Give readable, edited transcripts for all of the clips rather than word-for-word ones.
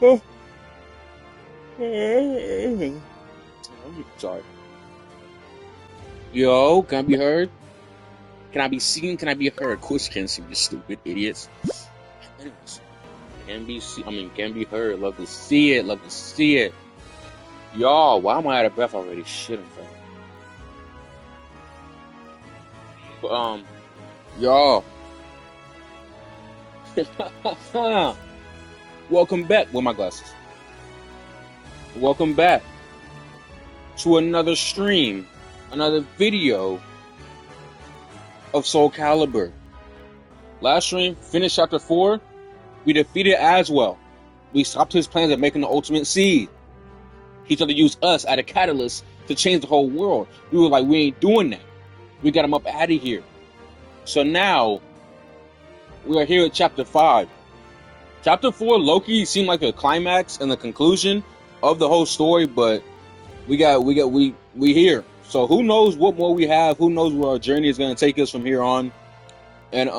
Oh. I'm sorry. Yo, can I be heard? Can I be seen? Can I be heard? Of course you can't see, you stupid idiots. Anyways, can be seen. I mean, can be heard. Love to see it. Love to see it. Y'all, why am I out of breath already? Shit, I'm fine. Y'all. Welcome back. With my glasses. Welcome back to another stream, another video of SoulCalibur. Last stream, finished chapter 4. We defeated Aswell. We stopped his plans of making the ultimate seed. He tried to use us as a catalyst to change the whole world. We were like, we ain't doing that. We got him up out of here. So now, we are here at chapter 5. Chapter 4, Loki seemed like a climax and the conclusion of the whole story, but we here. So who knows what more we have? Who knows where our journey is going to take us from here on? And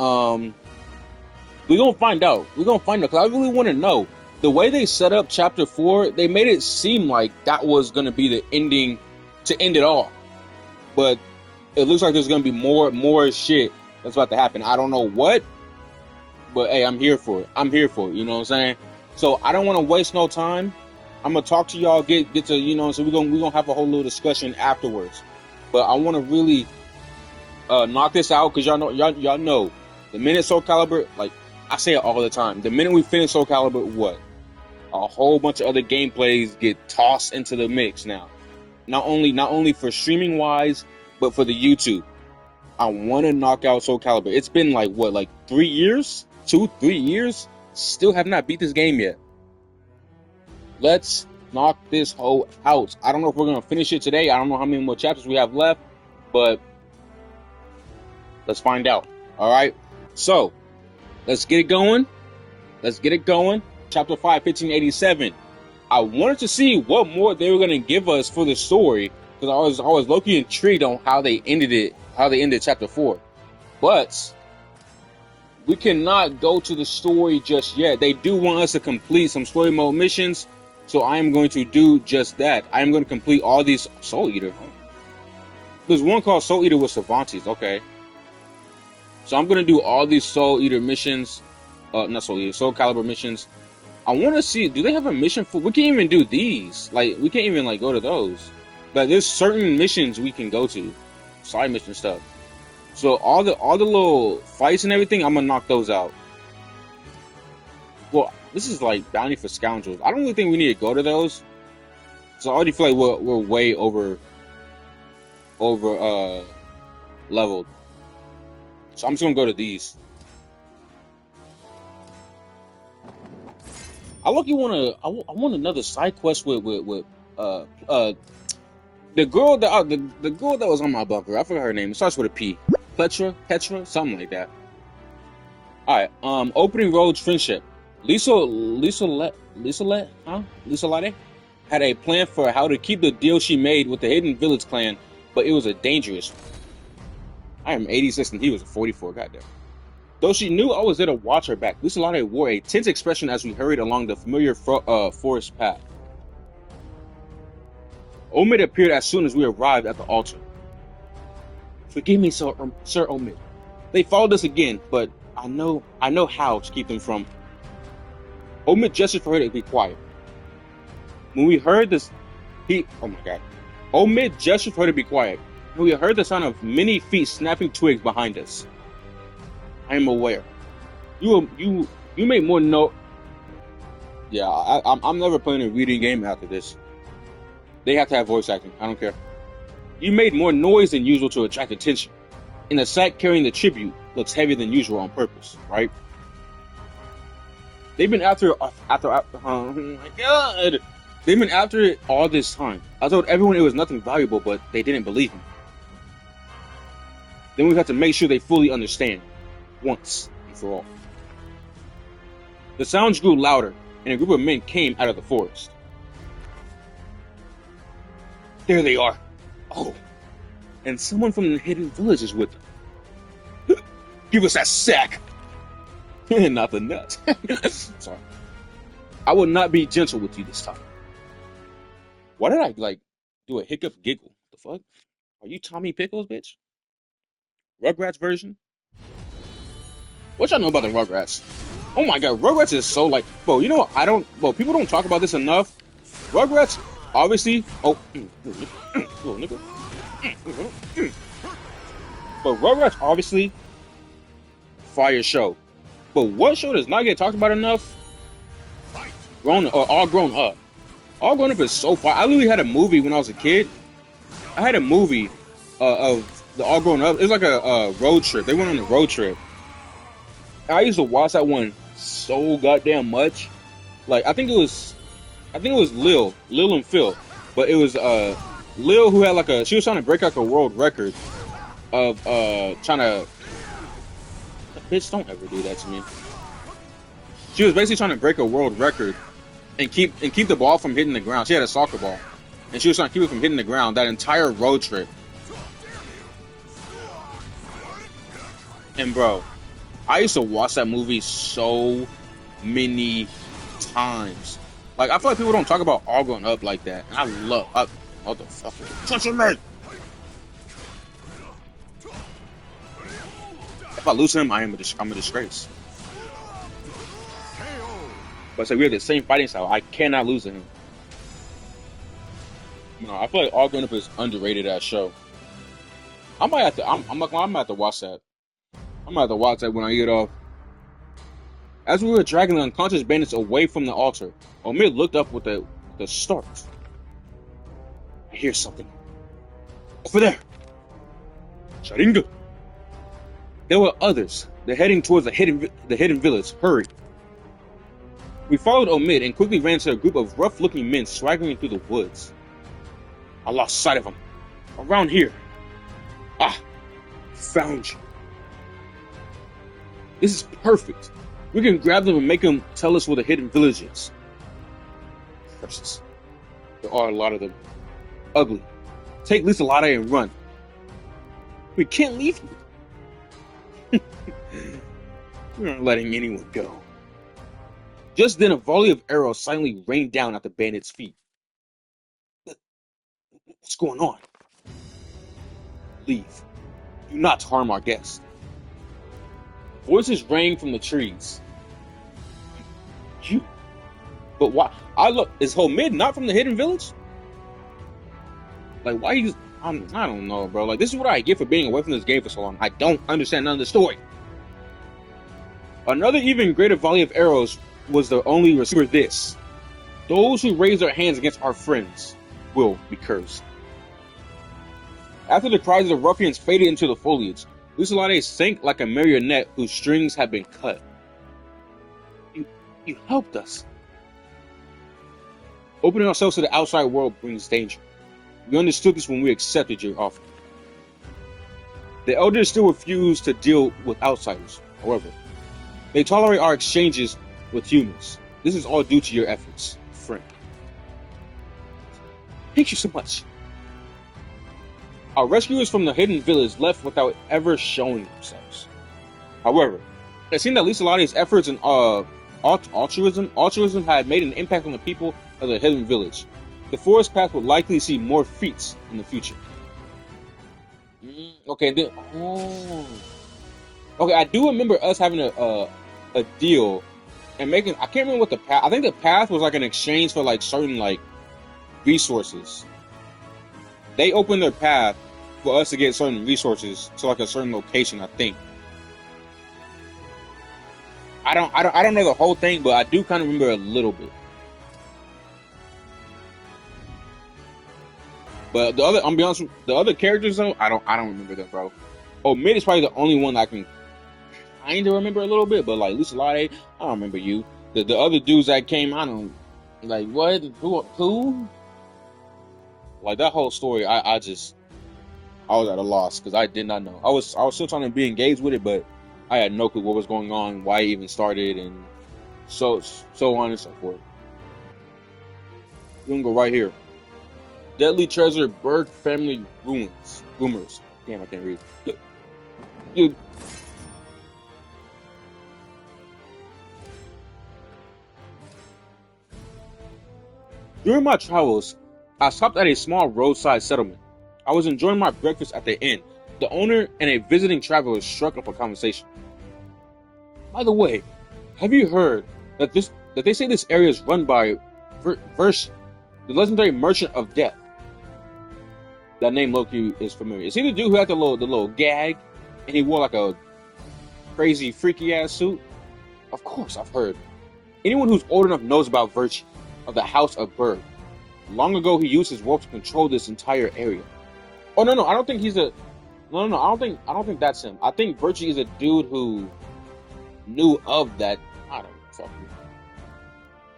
we're gonna find out. We're gonna find out because I really want to know. The way they set up chapter 4, they made it seem like that was going to be the ending to end it all. But it looks like there's going to be more shit that's about to happen. I don't know what, but hey, I'm here for it. I'm here for it. You know what I'm saying? So I don't want to waste no time. I'm gonna talk to y'all. Get to, you know. So we're gonna have a whole little discussion afterwards. But I want to really knock this out because y'all know the minute SoulCalibur, like I say it all the time, the minute we finish SoulCalibur, what? A whole bunch of other gameplays get tossed into the mix now. Not only for streaming wise, but for the YouTube. I want to knock out SoulCalibur. It's been like what, like 3 years, 2-3 years. Still have not beat this game yet. Let's knock this whole out. I don't know if we're gonna finish it today. I don't know how many more chapters we have left, but let's find out. All right. So let's get it going. Let's get it going. Chapter 5, 1587. I wanted to see what more they were gonna give us for the story because I was low-key intrigued on how they ended it, how they ended chapter 4. But we cannot go to the story just yet. They do want us to complete some story mode missions, so I am going to do just that. I am going to complete all these Soul Eater. There's one called Soul Eater with Cervantes. Okay. So I'm going to do all these Soul Eater missions. Not Soul Eater, SoulCalibur missions. I want to see, do they have a mission for, we can't even do these. Like, we can't even, like, go to those. But there's certain missions we can go to. Side mission stuff. So all the little fights and everything, I'm going to knock those out. Well, this is like Bounty for Scoundrels. I don't really think we need to go to those. So I already feel like we're way over leveled. So I'm just gonna go to these. I want another side quest with the girl that was on my bunker. I forgot her name. It starts with a P. Petra, something like that. All right. Opening Road's friendship. Lisa had a plan for how to keep the deal she made with the Hidden Village clan, but it was a dangerous one. I am 86 and he was a 44, goddamn. Though she knew I was there to watch her back, Lisa wore a tense expression as we hurried along the familiar forest path. Omid appeared as soon as we arrived at the altar. Forgive me, Sir Omid. They followed us again, but I know how to keep them from. Omid gestured for her to be quiet. When we heard this, Omid gestured for her to be quiet. And we heard the sound of many feet snapping twigs behind us. I am aware. You made more noise. Yeah, I'm never playing a reading game after this. They have to have voice acting. I don't care. You made more noise than usual to attract attention. And the sack carrying the tribute looks heavier than usual on purpose, right? They've been after oh my god! They've been after it all this time. I told everyone it was nothing valuable, but they didn't believe me. Then we have to make sure they fully understand, once and for all. The sounds grew louder, and a group of men came out of the forest. There they are. Oh, and someone from the Hidden Village is with them. Give us that sack! Not the nuts. Sorry. I will not be gentle with you this time. Why did I like do a hiccup giggle? The fuck? Are you Tommy Pickles, bitch? Rugrats version? What y'all know about the Rugrats? Oh my god, Rugrats is so like, bro, you know what? People don't talk about this enough. Rugrats, obviously, little nigga. But Rugrats, obviously, fire show. But what show does not get talked about enough? All Grown Up. All Grown Up is so fire. I literally had a movie when I was a kid. I had a movie of the All Grown Up. It was like a road trip. They went on a road trip. I used to watch that one so goddamn much. Like I think it was Lil and Phil, but it was Lil who had she was trying to break like a world record of trying to. Bitch, don't ever do that to me. She was basically trying to break a world record and keep the ball from hitting the ground. She had a soccer ball, and she was trying to keep it from hitting the ground that entire road trip. And bro, I used to watch that movie so many times. Like I feel like people don't talk about All Grown Up like that. And I love what the fuck? Touching me! If I lose him, I'm a disgrace. But we have the same fighting style. I cannot lose to him. You know, I feel like All Grown Up is underrated as a show. I might have to. I'm gonna have to watch that. I'm gonna have to watch that when I get off. As we were dragging the unconscious bandits away from the altar, Omid looked up with the start. I hear something. Over there. Sharinga. There were others. They're heading towards the hidden village. Hurry. We followed Omid and quickly ran to a group of rough-looking men swaggering through the woods. I lost sight of them. Around here. Ah, found you. This is perfect. We can grab them and make them tell us where the hidden village is. Curses. There are a lot of them. Ugly. Take Lisalade and run. We can't leave you. We aren't letting anyone go. Just then a volley of arrows silently rained down at the bandits' feet. What's going on? Leave. Do not harm our guests. Voices rang from the trees. You? But why? Is Homid not from the hidden village? Like, why you? I don't know, bro. Like, this is what I get for being away from this game for so long. I don't understand none of the story. Another even greater volley of arrows was the only receiver. This. Those who raise their hands against our friends will be cursed. After the cries of the ruffians faded into the foliage, Lisalade sank like a marionette whose strings had been cut. You helped us. Opening ourselves to the outside world brings danger. We understood this when we accepted your offer. The elders still refuse to deal with outsiders, however. They tolerate our exchanges with humans. This is all due to your efforts, friend. Thank you so much. Our rescuers from the hidden village left without ever showing themselves. However, it seemed that Lisalade's efforts and altruism had made an impact on the people of the hidden village. The forest path would likely see more feats in the future. Okay, I do remember us having a deal and making. I can't remember what the path. I think the path was like an exchange for like certain like resources. They opened their path for us to get certain resources to like a certain location. I think. I don't know the whole thing, but I do kind of remember a little bit. But I'm be honest, the other characters though, I don't remember them, bro. Omid is probably the only one that I can kind of remember a little bit, but like Lisalade, I don't remember you. The other dudes that came, I don't like what who. Like that whole story, I was at a loss because I did not know. I was still trying to be engaged with it, but I had no clue what was going on, why it even started, and so on and so forth. We're gonna go right here. Deadly treasure, Berg family ruins. Rumors. Damn, I can't read. Dude. During my travels, I stopped at a small roadside settlement. I was enjoying my breakfast at the inn. The owner and a visiting traveler struck up a conversation. By the way, have you heard that they say this area is run by the legendary Merchant of Death? That name Loki is familiar. Is he the dude who had the little gag and he wore like a crazy freaky ass suit? Of course, I've heard. Anyone who's old enough knows about Virtue of the House of Berg. Long ago, he used his wealth to control this entire area. Oh no, I don't think he's a. No, I don't think that's him. I think Virtue is a dude who knew of that. I don't know. Fuck me.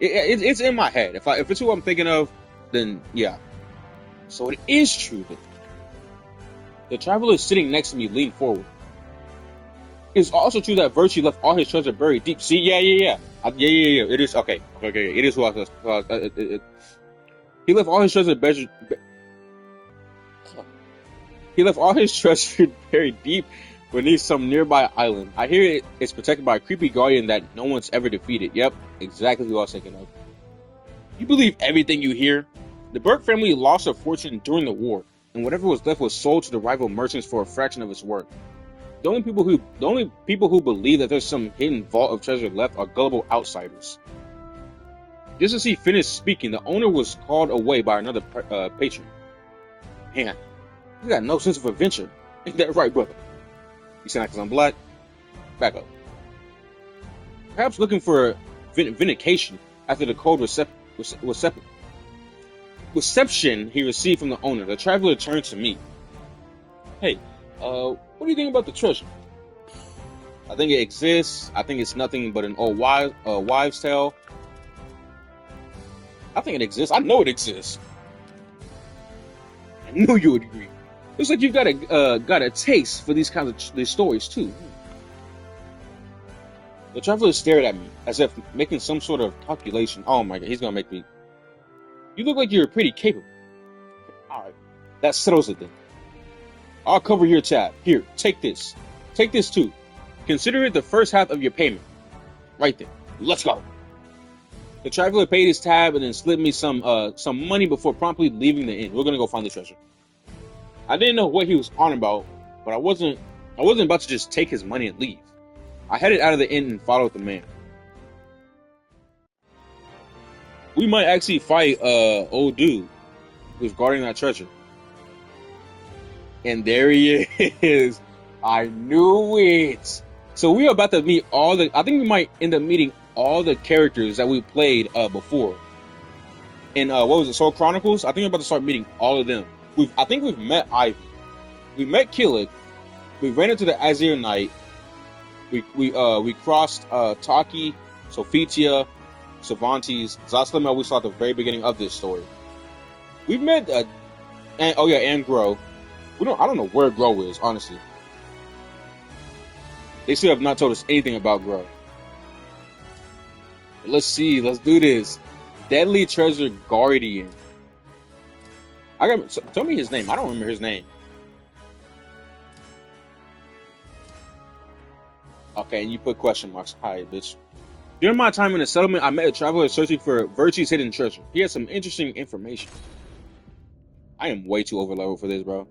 It's in my head. If it's who I'm thinking of, then yeah. So it is true then. The traveler sitting next to me leaned forward. It's also true that Virtue left all his treasure buried deep. See, yeah. It is okay. It is who I was. He left all his treasure buried. He left all his treasure buried deep beneath some nearby island. I hear it's protected by a creepy guardian that no one's ever defeated. Yep, exactly who I was thinking of. You believe everything you hear? The Berg family lost a fortune during the war, and whatever was left was sold to the rival merchants for a fraction of its worth. The only people who believe that there's some hidden vault of treasure left are gullible outsiders. Just as he finished speaking, the owner was called away by another patron. Man, you got no sense of adventure. Ain't that right, brother? You saying that because I'm black? Back up. Perhaps looking for vindication after the cold reception he received from the owner, the traveler turned to me. Hey, what do you think about the treasure? I think it exists. I think it's nothing but an old wives' tale. I think it exists. I know it exists. I knew you would agree. Looks like you've got a taste for these kinds of these stories too. The traveler stared at me as if making some sort of calculation. Oh my god, he's gonna make me. You look like you're pretty capable. All right, that settles it then. I'll cover your tab. Here, take this. Take this too. Consider it the first half of your payment. Right there. Let's go. The traveler paid his tab and then slid me some money before promptly leaving the inn. We're gonna go find the treasure. I didn't know what he was on about, but I wasn't about to just take his money and leave. I headed out of the inn and followed the man. We might actually fight old dude who's guarding that treasure. And there he is. I knew it. So we're about to meet I think we might end up meeting all the characters that we played before. In what was it, Soul Chronicles? I think we're about to start meeting all of them. I think we've met Ivy. We met Killick. We ran into the Azir Knight. We crossed Taki, Sophitia, Cervantes, Zaslamel we saw at the very beginning of this story. We've met and Grow. I don't know where Grow is, honestly. They still have not told us anything about Grow. But let's see, let's do this. Deadly Treasure Guardian. Tell me his name. I don't remember his name. Okay, and you put question marks. Hi, bitch. During my time in the settlement, I met a traveler searching for Virtue's hidden treasure. He had some interesting information. I am way too overleveled for this, bro.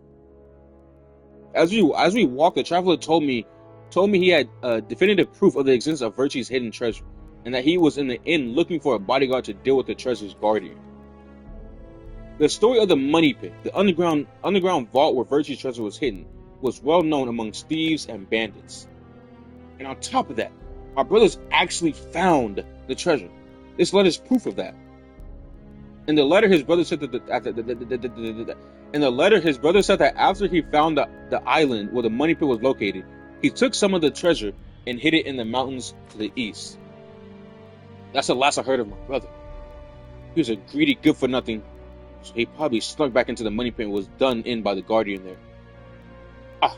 As we walked, the traveler told me he had definitive proof of the existence of Virtue's hidden treasure, and that he was in the inn looking for a bodyguard to deal with the treasure's guardian. The story of the Money Pit, the underground vault where Virtue's treasure was hidden, was well known amongst thieves and bandits. And on top of that, my brothers actually found the treasure. This letter's proof of that. In the letter, his brother said that after he found the island where the Money Pit was located, he took some of the treasure and hid it in the mountains to the east. That's the last I heard of my brother. He was a greedy, good-for-nothing, so he probably snuck back into the Money Pit and was done in by the guardian there. Ah,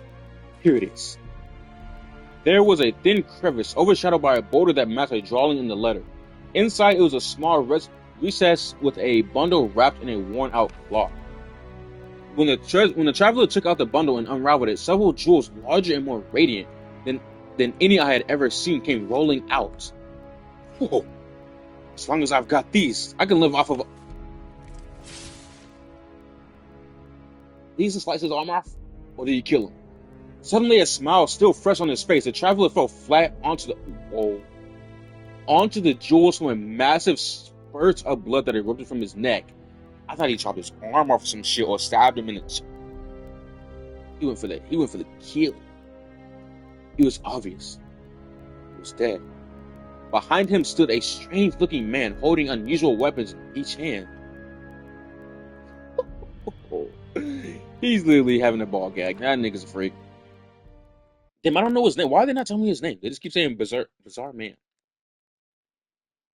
here it is. There was a thin crevice overshadowed by a boulder that matched a drawing in the letter. Inside, it was a small recess with a bundle wrapped in a worn-out cloth. When the traveler took out the bundle and unraveled it, several jewels larger and more radiant than any I had ever seen came rolling out. Whoa. As long as I've got these, I can live off of These to slice his arm off, or did he kill him? Suddenly, a smile still fresh on his face. The traveler fell flat onto the jewels from a massive spurt of blood that erupted from his neck. I thought he chopped his arm off or some shit, or stabbed him in the. He went for the kill. It was obvious. He was dead. Behind him stood a strange-looking man holding unusual weapons in each hand. He's literally having a ball gag. That nigga's a freak. Damn, I don't know his name. Why are they not telling me his name? They just keep saying bizarre man.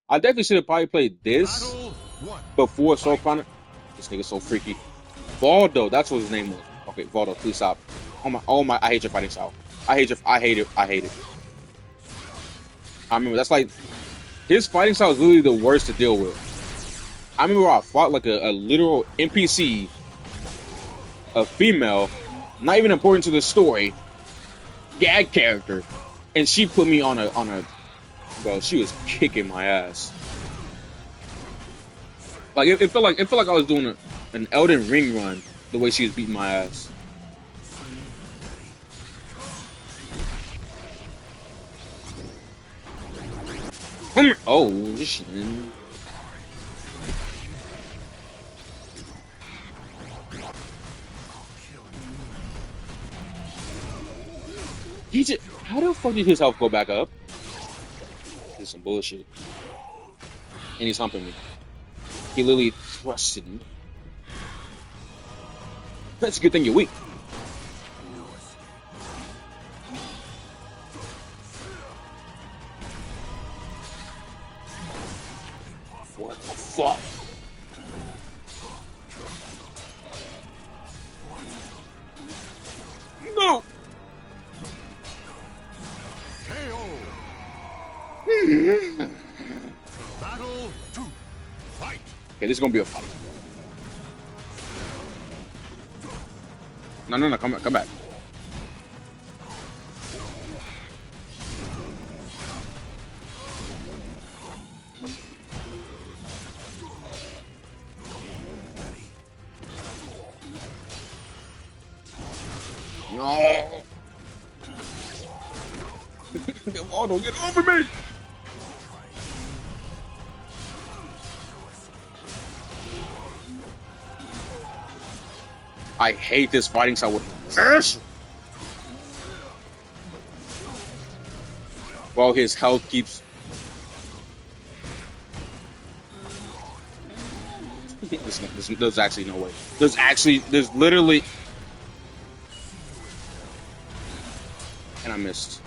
I definitely should have probably played this before Soul Calibur. This nigga's so freaky. Valdo, that's what his name was. Okay, Valdo, please stop. Oh my, I hate your fighting style. I hate it. I remember, that's like, his fighting style is literally the worst to deal with. I remember I fought like a literal NPC, a female, not even important to the story, gag character, and she put me on a, bro, she was kicking my ass. Like, it felt like I was doing an Elden Ring run, the way she was beating my ass. Oh, shit. How the fuck did his health go back up? This is some bullshit. And he's humping me. He literally thrusted me. That's a good thing you're weak. What the fuck? No! Battle 2. Fight. Okay, this is gonna be a fight. No, come back. No! Oh, don't get over me! I hate this fighting style with fish. While his health keeps. There's actually no way. There's literally. And I missed.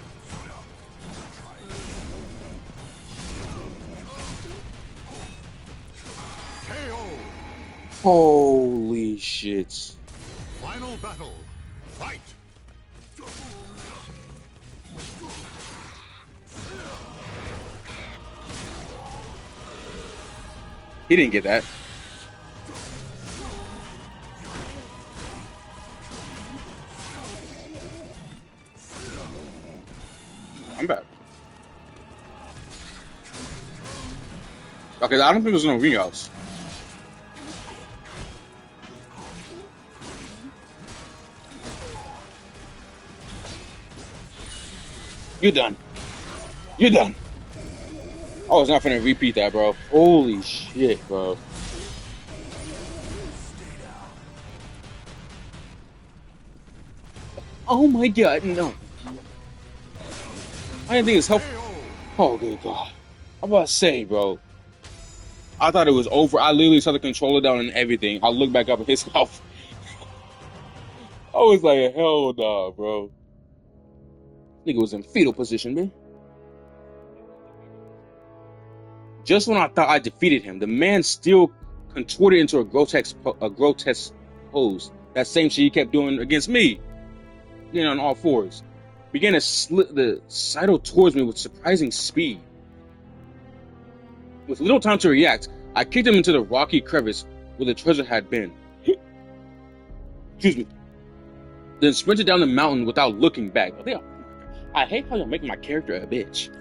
Holy shit. Final battle. Fight. He didn't get that. I'm back. Okay, I don't think there's no ring outs. You're done. You're done. I was not finna repeat that, bro. Holy shit, bro. Oh my god, no. I didn't think it was helpful. Oh, good god. I'm about to say, bro. I thought it was over. I literally saw the controller down and everything. I looked back up at his health. I was like, hell nah, bro. Nigga was in fetal position, man. Just when I thought I defeated him, the man still contorted into a grotesque pose. That same shit he kept doing against me. You know, on all fours. Began to sidle towards me with surprising speed. With little time to react, I kicked him into the rocky crevice where the treasure had been. Excuse me. Then sprinted down the mountain without looking back. I hate how y'all make my character a bitch.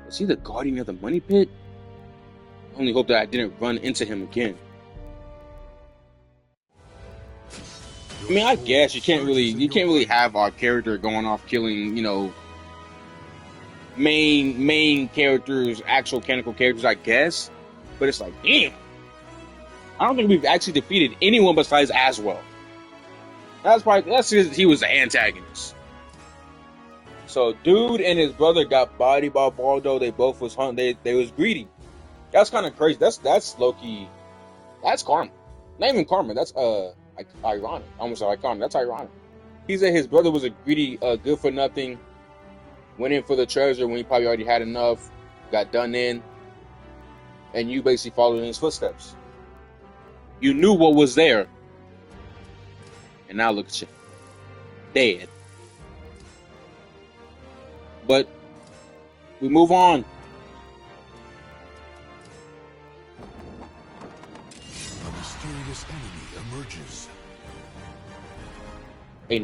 Was he the guardian of the money pit? I only hope that I didn't run into him again. I mean, I guess you can't really have our character going off killing, you know, main characters, actual canonical characters, I guess. But it's like, damn. I don't think we've actually defeated anyone besides Aswell. That's just, he was the antagonist. So, dude and his brother got bodied by Baldo. They both was hunting. They was greedy. That's kind of crazy. That's low-key. That's karma. Not even karma. That's ironic. I almost said like karma. That's ironic. He said his brother was a greedy, good for nothing. Went in for the treasure when he probably already had enough. Got done in. And you basically followed in his footsteps. You knew what was there. And now look at you. Dead. But we move on. A mysterious enemy emerges. A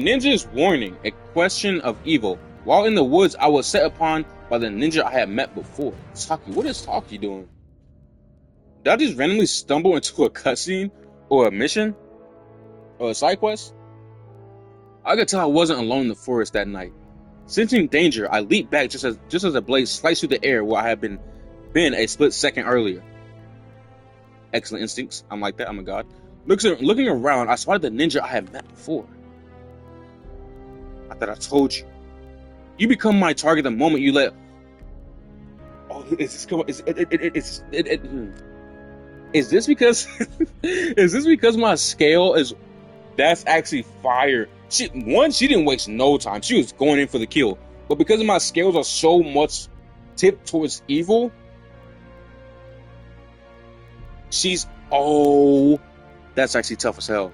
ninja's warning. A question of evil. While in the woods, I was set upon by the ninja I had met before. Taki, what is Taki doing? Did I just randomly stumble into a cutscene? Or a mission? Or a side quest? I could tell I wasn't alone in the forest that night. Sensing danger, I leaped back just as a blade sliced through the air where I had been a split second earlier. Excellent instincts. I'm like that. I'm a god. Looking around, I spotted the ninja I had met before. I thought I told you. You become my target the moment you let. Oh, is this because? Is this because my scale is? That's actually fire. She didn't waste no time. She was going in for the kill. But because my scales are so much tipped towards evil, that's actually tough as hell.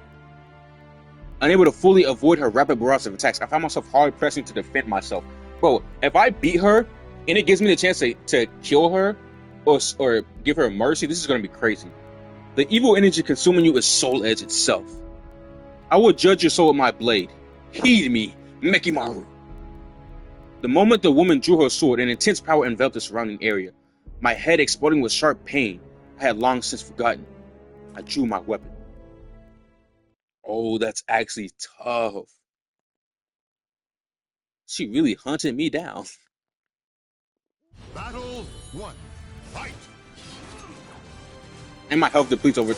Unable to fully avoid her rapid barrage of attacks, I found myself hard pressing to defend myself. Bro, if I beat her and it gives me the chance to kill her or give her mercy, this is going to be crazy. The evil energy consuming you is Soul Edge itself. I will judge your soul with my blade. Heed me, Mekimaru. The moment the woman drew her sword, an intense power enveloped the surrounding area. My head exploding with sharp pain I had long since forgotten. I drew my weapon. Oh, that's actually tough. She really hunted me down. Battle 1. Fight! And my health depletes over.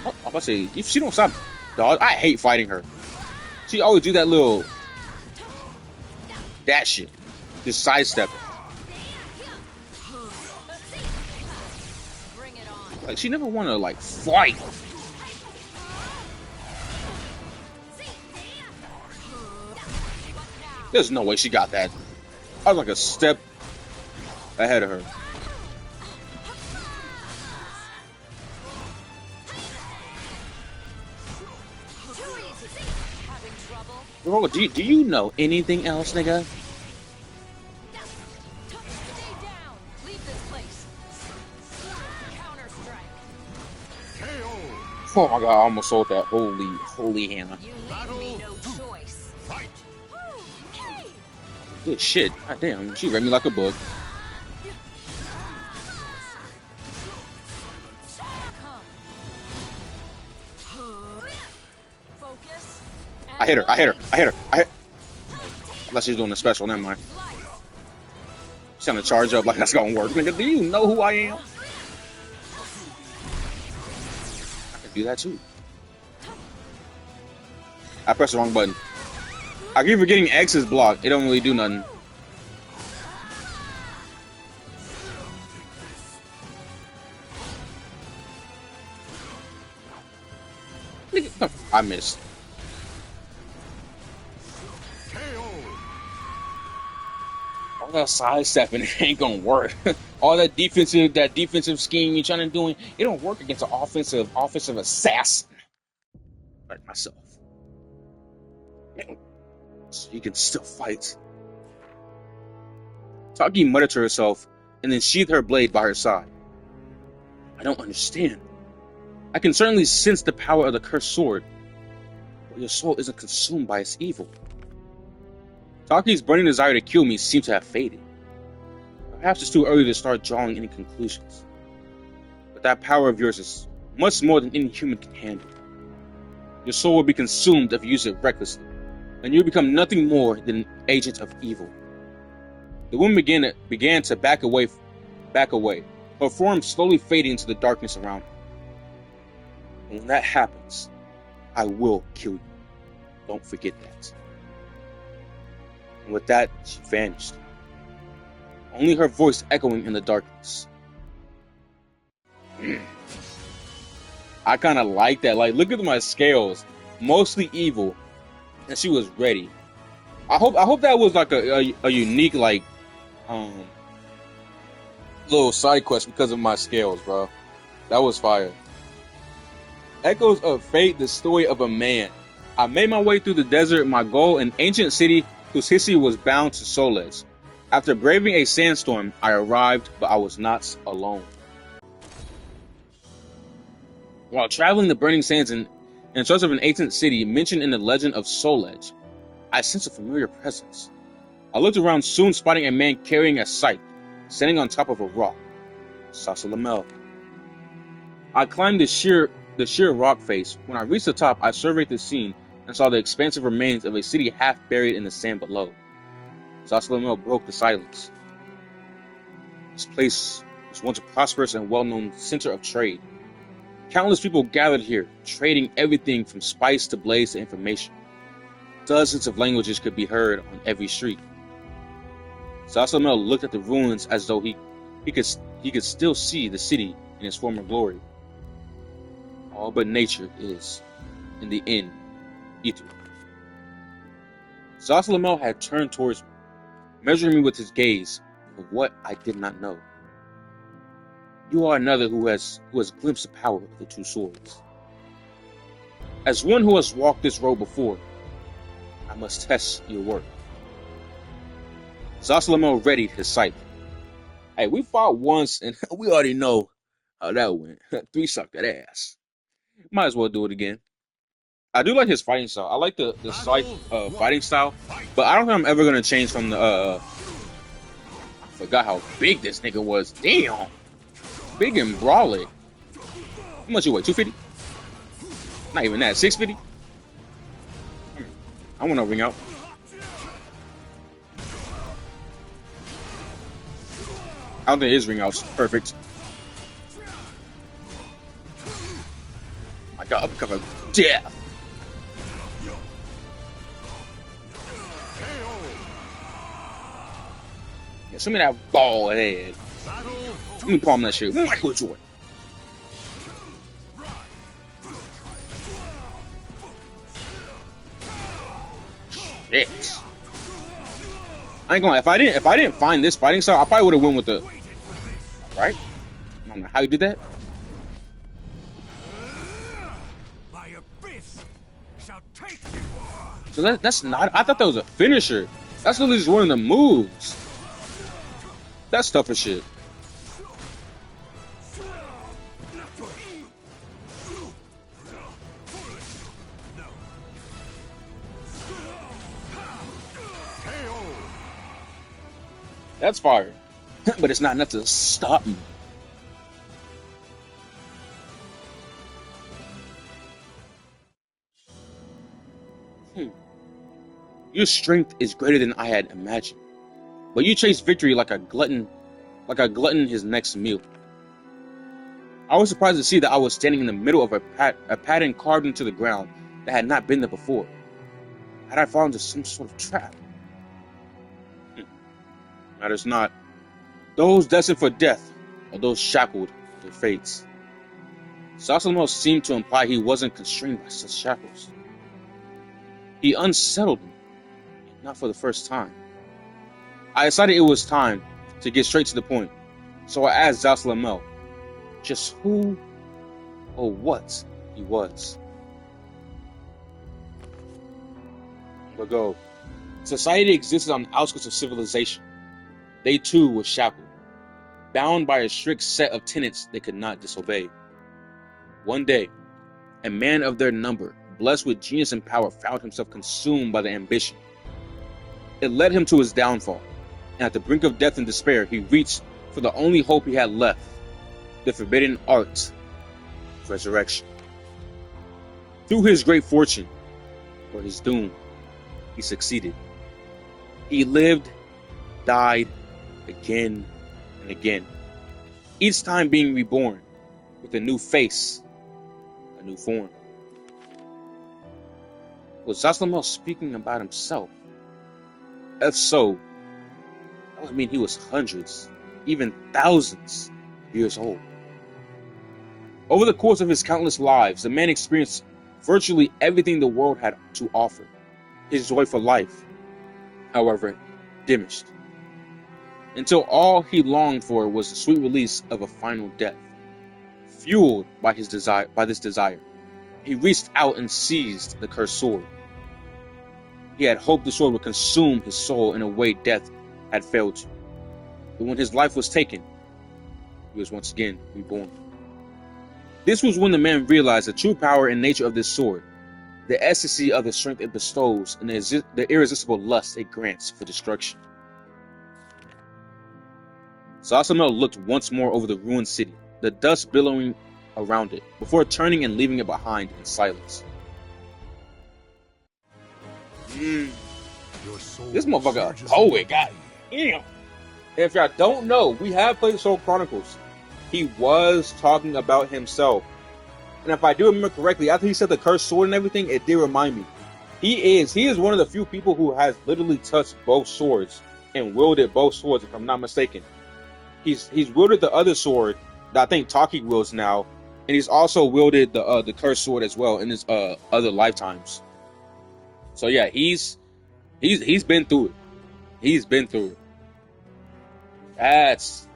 I'm about to say, if she don't stop, dog, I hate fighting her. She always do that little. That shit. Just sidestep. Like, she never want to, like, fight. There's no way she got that. I was like a step ahead of her. Bro, do you know anything else, nigga? Oh my god, I almost sold that. Holy Hannah. Good shit. God damn, she read me like a book. I hit her. Unless she's doing a special, never mind. She's gonna charge up like that's gonna work. Nigga, do you know who I am? I can do that too. I pressed the wrong button. I keep forgetting X is blocked. It don't really do nothing. I missed. All that sidestepping ain't gonna work. All that defensive scheme you're trying to do, it don't work against an offensive assassin like myself. You can still fight. Taki muttered to herself and then sheathed her blade by her side. I don't understand. I can certainly sense the power of the cursed sword, but your soul isn't consumed by its evil. Taki's burning desire to kill me seems to have faded. Perhaps it's too early to start drawing any conclusions. But that power of yours is much more than any human can handle. Your soul will be consumed if you use it recklessly, and you become nothing more than an agent of evil. The woman began to back away, her form slowly fading into the darkness around her. And when that happens, I will kill you. Don't forget that. And with that, she vanished, only her voice echoing in the darkness. I kind of like that. Like, look at my scales, mostly evil, and she was ready. I hope that was like a unique like little side quest because of my scales, bro. That was fire. Echoes of Fate, the story of a man. I made my way through the desert, my goal, an ancient city whose history was bound to Soul Edge. After braving a sandstorm, I arrived, but I was not alone. While traveling the burning sands in search of an ancient city mentioned in the legend of Soul Edge, I sensed a familiar presence. I looked around, soon spotting a man carrying a scythe, standing on top of a rock. SoulCaliburVI. I climbed the sheer rock face. When I reached the top, I surveyed the scene and saw the expansive remains of a city half buried in the sand below. SoulCaliburVI broke the silence. This place was once a prosperous and well-known center of trade. Countless people gathered here, trading everything from spice to blades to information. Dozens of languages could be heard on every street. SoulCaliburVI looked at the ruins as though he could still see the city in its former glory. All but nature is, in the end, ethereal. SoulCaliburVI had turned towards me, measuring me with his gaze for what I did not know. You are another who has glimpsed the power of the two swords. As one who has walked this road before, I must test your work. SoulCaliburVI readied his scythe. Hey, we fought once and we already know how that went. 3 sucked that ass. Might as well do it again. I do like his fighting style. I like the scythe fighting style, but I don't think I'm ever gonna change from the I forgot how big this nigga was. Damn. Big and brawly. How much you weigh? 250? Not even that. 650? I want to ring out. I don't think his ring out's perfect. I got uppercut of death. Yeah, send me that ball head. Let me palm that shit. Michael Jordan. Shit. I ain't gonna. If I didn't find this fighting style, I probably would have went with the. Right? I don't know how you did that. So that's not. I thought that was a finisher. That's literally just one of the moves. That's tough as shit. That's fire. But it's not enough to stop me. Your strength is greater than I had imagined. But you chase victory like a glutton his next meal. I was surprised to see that I was standing in the middle of a pattern carved into the ground that had not been there before. Had I fallen into some sort of trap? Matters not. Those destined for death or those shackled to their fates. SoulCaliburVI seemed to imply he wasn't constrained by such shackles. He unsettled me, and not for the first time. I decided it was time to get straight to the point, so I asked SoulCaliburVI just who or what he was. But go. Society existed on the outskirts of civilization. They too were shackled, bound by a strict set of tenets they could not disobey. One day, a man of their number, blessed with genius and power, found himself consumed by the ambition. It led him to his downfall, and at the brink of death and despair, he reached for the only hope he had left, the forbidden art of resurrection. Through his great fortune, or his doom, he succeeded. He lived, died, again and again, each time being reborn with a new face, a new form. Was Zasalamel speaking about himself? If so, that would mean he was hundreds, even thousands of years old. Over the course of his countless lives, the man experienced virtually everything the world had to offer. His joy for life, however, diminished, until all he longed for was the sweet release of a final death. Fueled by this desire, he reached out and seized the cursed sword. He had hoped the sword would consume his soul in a way death had failed to. But when his life was taken, he was once again reborn. This was when the man realized the true power and nature of this sword, the ecstasy of the strength it bestows, and the irresistible lust it grants for destruction. Zasalamel looked once more over the ruined city, the dust billowing around it, before turning and leaving it behind in silence. This motherfucker a poet, god damn. If y'all don't know, we have played Soul Chronicles. He was talking about himself. And if I do remember correctly, after he said the cursed sword and everything, it did remind me. He is one of the few people who has literally touched both swords and wielded both swords, if I'm not mistaken. He's wielded the other sword that I think Taki wields now, and he's also wielded the cursed sword as well in his other lifetimes. So yeah, he's been through it. He's been through it. That's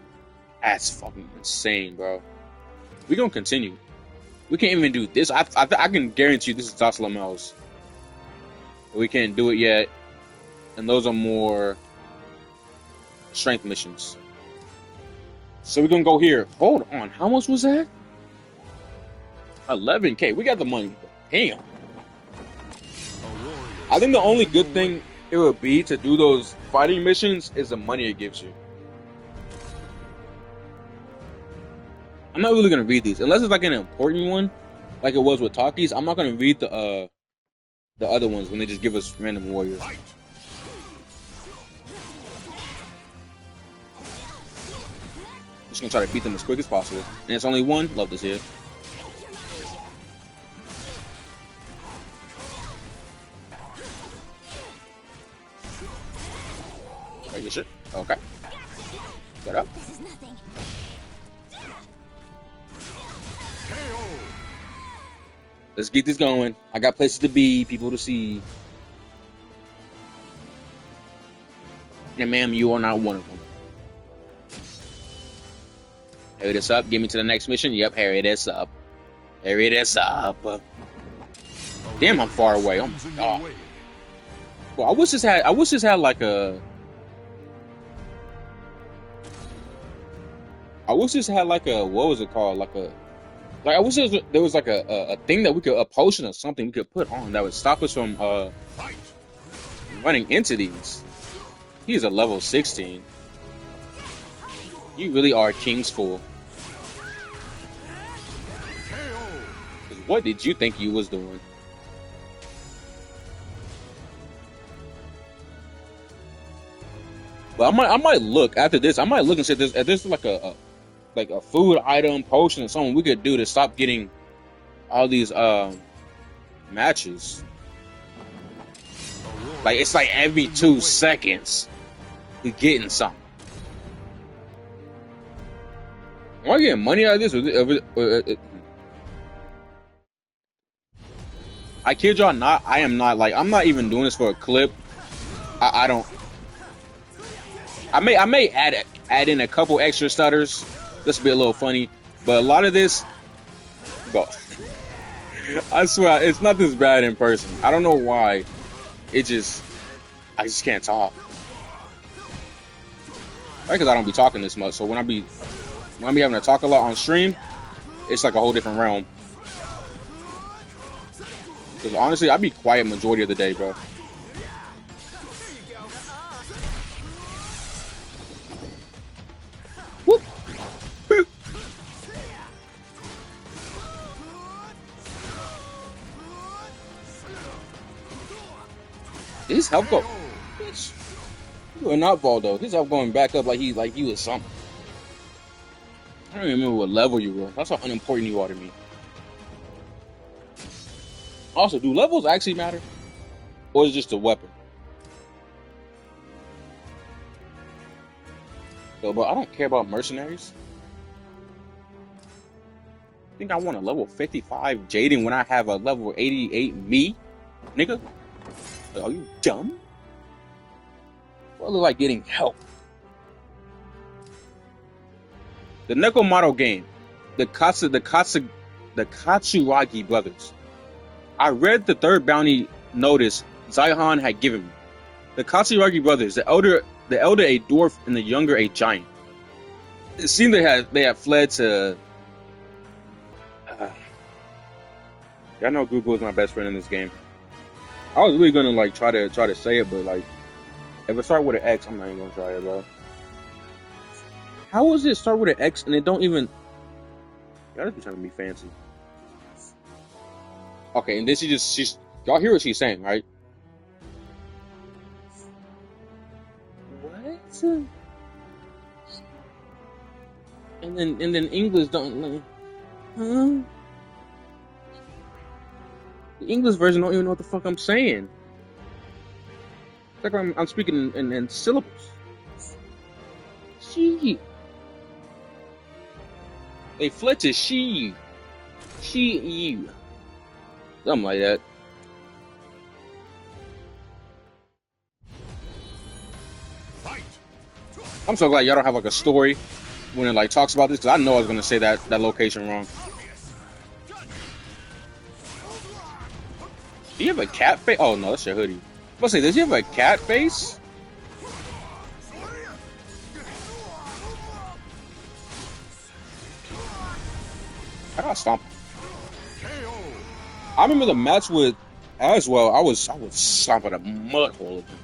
fucking insane, bro. We're gonna continue. We can't even do this. I can guarantee you this is Zasalamel's. We can't do it yet. And those are more strength missions. So we're gonna go here. Hold on. How much was that? 11K. We got the money. Damn. I think the only good thing it would be to do those fighting missions is the money it gives you. I'm not really gonna read these unless it's like an important one, like it was with Takis. I'm not gonna read the other ones when they just give us random warriors. Just gonna try to beat them as quick as possible. And it's only one. Love this here. Are you sure? Okay. Get up. Let's get this going. I got places to be, people to see. And ma'am, you are not one of them. Hurry this up. Get me to the next mission. Yep, hurry this up. Hurry this up. Damn, I'm far away. Oh my god. Well, I wish this had like a. What was it called? I wish there was like a thing that we could, a potion or something we could put on that would stop us from running into these. He's a level 16. You really are King's Fool. What did you think you was doing? But I might look after this. I might look and see if there's like a food item, potion, or something we could do to stop getting all these matches. Like it's like every 2 seconds we getting something. Am I getting money out of this? I kid y'all not. I am not like I'm not even doing this for a clip. I don't. I may add in a couple extra stutters. This will be a little funny, but a lot of this, bro, I swear, it's not this bad in person. I don't know why. I just can't talk. Right, because I don't be talking this much. So when I be having to talk a lot on stream, it's like a whole different realm. Because honestly, I be quiet majority of the day, bro. Whoop. His health go. Bitch, you are not Valdo. His health going back up like he was something. I don't even remember what level you were. That's how unimportant you are to me. Also, do levels actually matter? Or is it just a weapon? Yo, but I don't care about mercenaries. I think I want a level 55 Jaden when I have a level 88 me? Nigga? Are you dumb? Well, I look like getting help. The Neko model game. The Katsuragi brothers. I read the third bounty notice Zaihan had given me. The Katsuragi brothers, the elder a dwarf and the younger a giant. It seemed they had fled to. Y'all know Google is my best friend in this game. I was really gonna like try to say it, but like if it start with an X, I'm not even gonna try it, bro. How does it start with an X and it don't even? Y'all just be trying to be fancy. Okay, and then she's y'all hear what she's saying, right? What? And then English don't like, huh? The English version don't even know what the fuck I'm saying. It's like I'm speaking in syllables. She. They fled to she. You. Something like that. I'm so glad y'all don't have like a story when it like talks about this, because I know I was gonna say that location wrong. Do you have a cat face? Oh no, that's your hoodie. I was gonna say, does he have a cat face? I gotta stomp. I remember the match with as well. I was stomping a mud hole of him.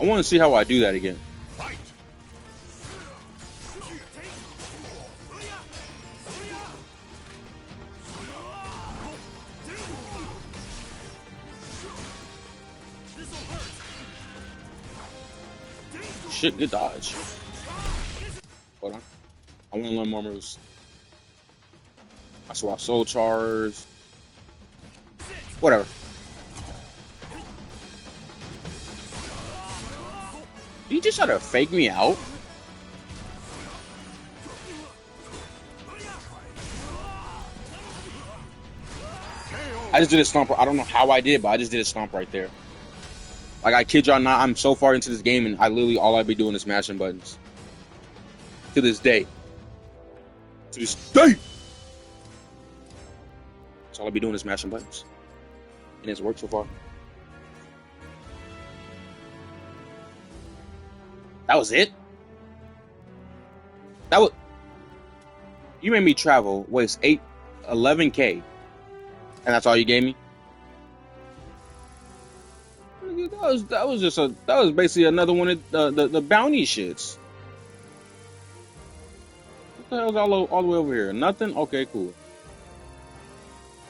I want to see how I do that again. Shit, good dodge. Hold on. I want to learn more moves. I swap soul charge. Whatever. Did you just try to fake me out? I just did a stomp. I don't know how I did, but I just did a stomp right there. Like, I kid y'all not, I'm so far into this game, and I literally, all I be doing is smashing buttons. To this day. To this day! That's all I be doing is smashing buttons. And it's worked so far. That was it? That was... You made me travel, waste 11K. And that's all you gave me? That was basically another one of the bounty shits. What the hell's all the way over here? Nothing? Okay, cool.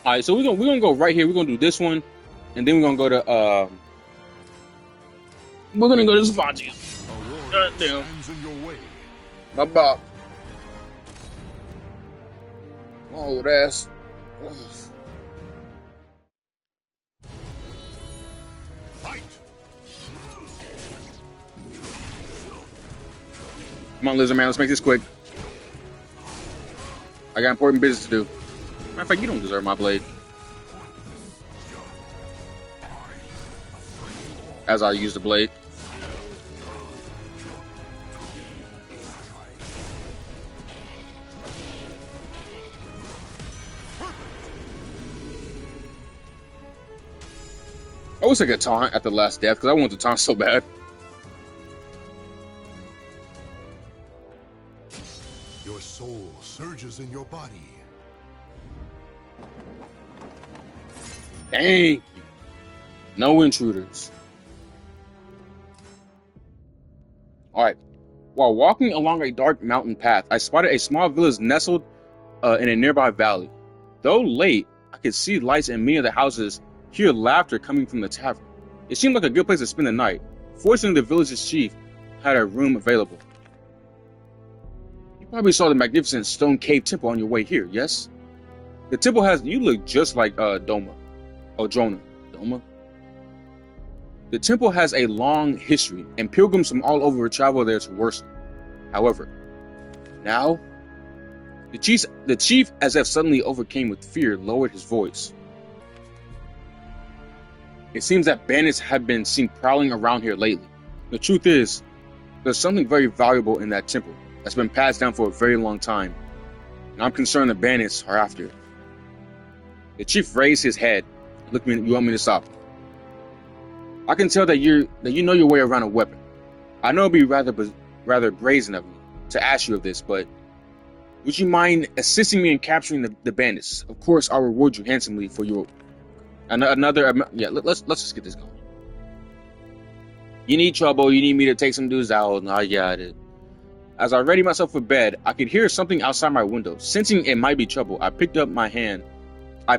Alright, so we're gonna go right here. We're gonna do this one, and then we're gonna go to Savagia. God damn. My bop. Oh, that's. Come on, Lizard Man, let's make this quick. I got important business to do. Matter of fact, you don't deserve my blade. As I use the blade. I wish I could taunt at the last death, because I wanted to taunt so bad. Your soul surges in your body. Thank you. No intruders. Alright. While walking along a dark mountain path, I spotted a small village nestled in a nearby valley. Though late, I could see lights in many of the houses, hear laughter coming from the tavern. It seemed like a good place to spend the night. Fortunately, the village's chief had a room available. You probably saw the magnificent stone cave temple on your way here, yes? The temple has... You look just like Doma. Or Drona. Doma? The temple has a long history, and pilgrims from all over travel there to worship. However, now, the chief, as if suddenly overcame with fear, lowered his voice. It seems that bandits have been seen prowling around here lately. The truth is, there's something very valuable in that temple that's been passed down for a very long time, and I'm concerned the bandits are after it. The chief raised his head. Look, you want me to stop? I can tell that you know your way around a weapon. I know it'd be rather brazen of me to ask you of this, but would you mind assisting me in capturing the bandits? Of course, I'll reward you handsomely for your let's just get this going. You need trouble. You need me to take some dudes out. I got it. As I readied myself for bed, I could hear something outside my window. Sensing it might be trouble, I picked up my hand. I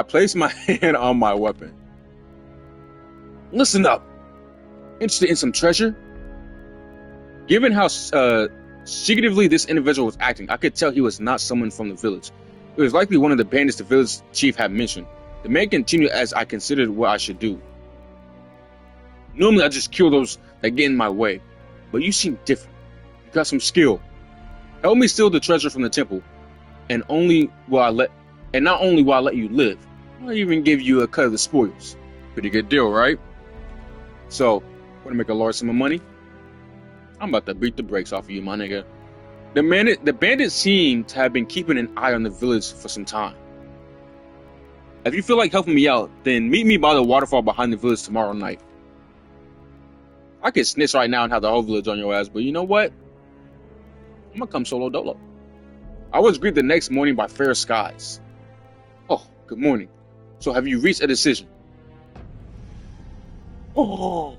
placed my hand on my weapon. Listen up. Interested in some treasure? Given how secretively this individual was acting, I could tell he was not someone from the village. It was likely one of the bandits the village chief had mentioned. The man continued as I considered what I should do. Normally I just kill those that get in my way, but you seem different. You got some skill. Help me steal the treasure from the temple, and not only will I let you live, I'll even give you a cut of the spoils. Pretty good deal, right? So, want to make a large sum of money? I'm about to beat the brakes off of you, my nigga. The bandits seem to have been keeping an eye on the village for some time. If you feel like helping me out, then meet me by the waterfall behind the village tomorrow night. I could snitch right now and have the whole village on your ass, but you know what? I'm gonna come solo dolo. I was greeted the next morning by fair skies. Oh, good morning. So have you reached a decision? Oh.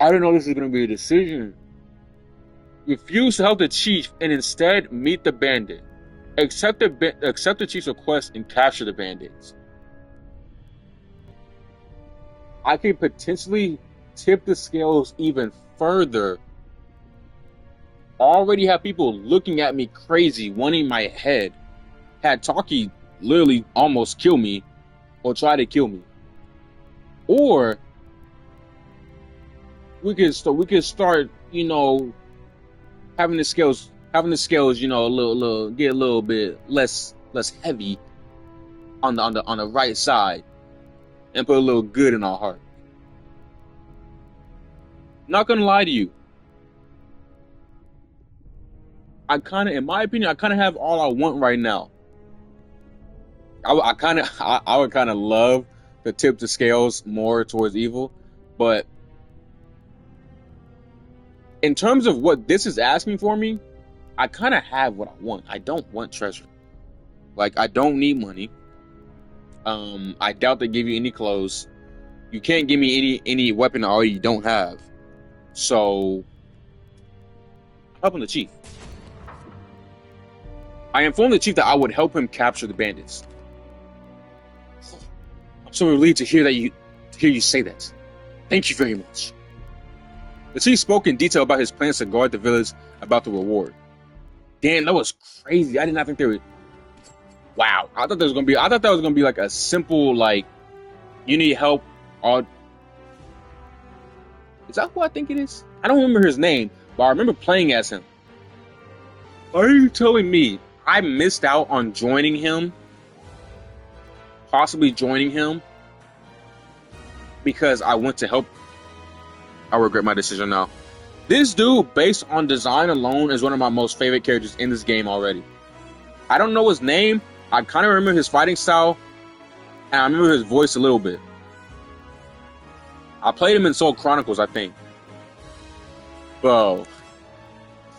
I didn't know this was gonna be a decision. Refuse to help the chief and instead meet the bandit. Accept the chief's request and capture the bandits. I could potentially tip the scales even further. Already have people looking at me crazy, wanting my head. Had Taki literally almost kill me or try to kill me. Or we could start, having the scales, get a little bit less heavy on the right side, and put a little good in our heart. Not gonna lie to you, in my opinion, I kind of have all I want right now. I would kind of love to tip the scales more towards evil, but in terms of what this is asking for me, I kind of have what I want. I don't want treasure. Like, I don't need money. I doubt they give you any clothes. You can't give me any weapon at all you don't have. So, helping the chief. I informed the chief that I would help him capture the bandits. I'm so relieved to hear you say that. Thank you very much. The chief spoke in detail about his plans to guard the village about the reward. Damn, that was crazy. I did not think they would. Wow. I thought that was gonna be like a simple, like, you need help. Or is that who I think it is? I don't remember his name, but I remember playing as him. Are you telling me I missed out on joining him? Possibly joining him because I went to help. I regret my decision now. This dude, based on design alone, is one of my most favorite characters in this game already. I don't know his name. I kind of remember his fighting style, and I remember his voice a little bit. I played him in Soul Chronicles, I think. Bro.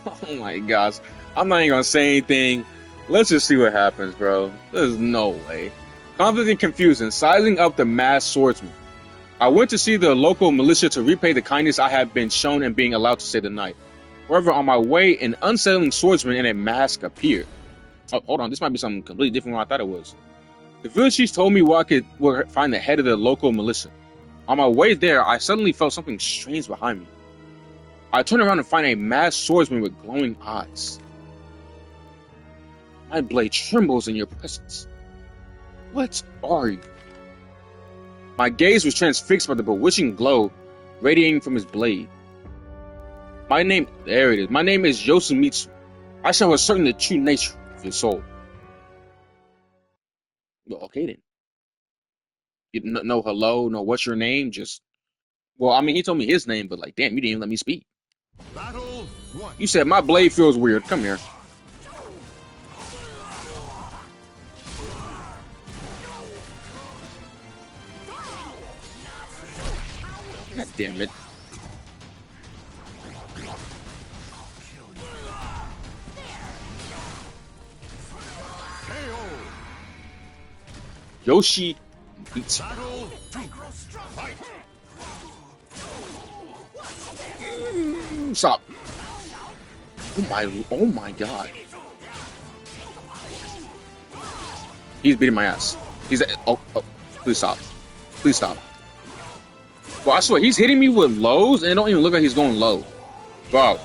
Oh my gosh. I'm not even gonna say anything. Let's just see what happens, bro. There's no way. Conflict and confusion. Sizing up the masked swordsman. I went to see the local militia to repay the kindness I had been shown in being allowed to stay the night. However, on my way, an unsettling swordsman in a mask appeared. Oh, hold on. This might be something completely different from what I thought it was. The village chief told me where I could find the head of the local militia. On my way there, I suddenly felt something strange behind me. I turned around and find a masked swordsman with glowing eyes. My blade trembles in your presence. What are you? My gaze was transfixed by the bewitching glow radiating from his blade. There it is. My name is Yosumitsu. I shall ascertain the true nature of your soul. Well, okay then. You no hello, no what's your name, just... Well, I mean, he told me his name, but like, damn, you didn't even let me speak. Battle 1. You said my blade feels weird. Come here. God damn it. Yoshi beats him. Stop. Oh my god. He's beating my ass. Oh, please stop. Please stop. Well, I swear, he's hitting me with lows, and it don't even look like he's going low. Wow.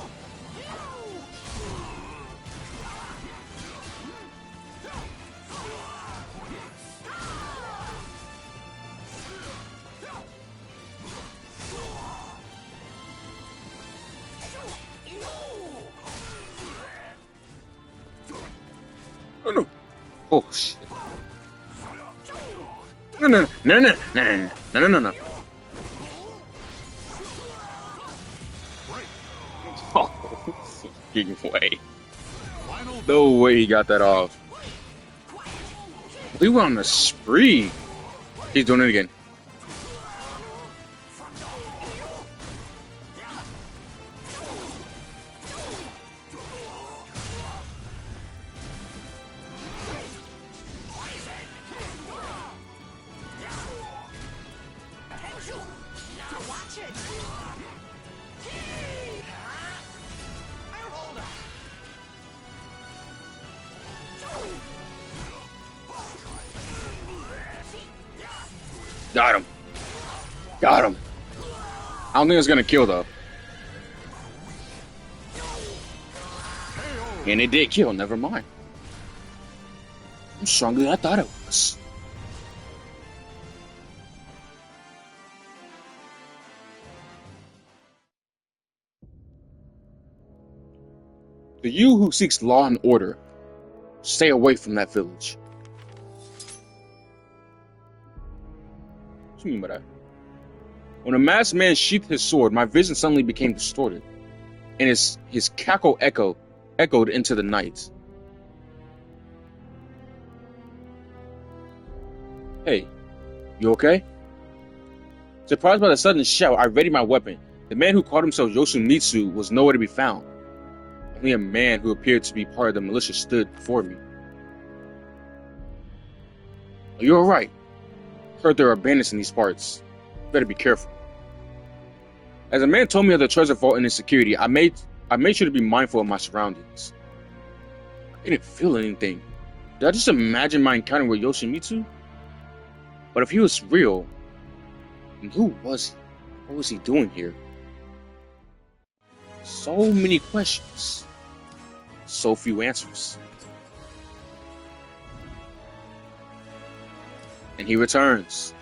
Oh, no. Oh, shit. No. Oh, fucking way. No way he got that off. We went on a spree. He's doing it again. Got him. Got him. I don't think it's gonna kill though. And it did kill, never mind. I'm stronger than I thought it was. To you who seeks law and order, stay away from that village. What do you mean by that? When a masked man sheathed his sword, my vision suddenly became distorted, and his cackle echoed into the night. Hey, you okay? Surprised by the sudden shout, I readied my weapon. The man who called himself Yoshimitsu was nowhere to be found. Only a man who appeared to be part of the militia stood before me. Are you alright? Heard there are bandits in these parts. Better be careful. As a man told me of the treasure vault and its security, I made sure to be mindful of my surroundings. I didn't feel anything. Did I just imagine my encounter with Yoshimitsu? But if he was real, then who was he? What was he doing here? So many questions. So few answers. And he returns.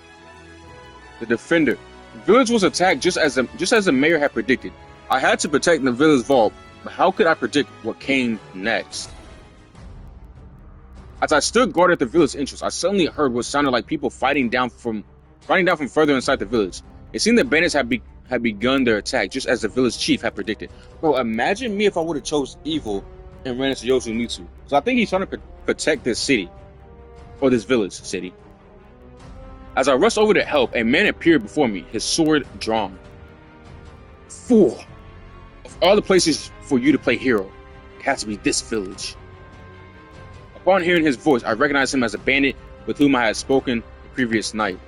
The defender. The village was attacked just as the mayor had predicted. I had to protect the village vault, but how could I predict what came next? As I stood guard at the village entrance, I suddenly heard what sounded like people fighting down from further inside the village. It seemed that bandits had begun their attack, just as the village chief had predicted. Bro, imagine me if I would have chose evil and ran into Yoshimitsu. So I think he's trying to protect this city, or this village city. As I rushed over to help, a man appeared before me, his sword drawn. Fool! Of all the places for you to play hero, it has to be this village. Upon hearing his voice, I recognized him as a bandit with whom I had spoken the previous night.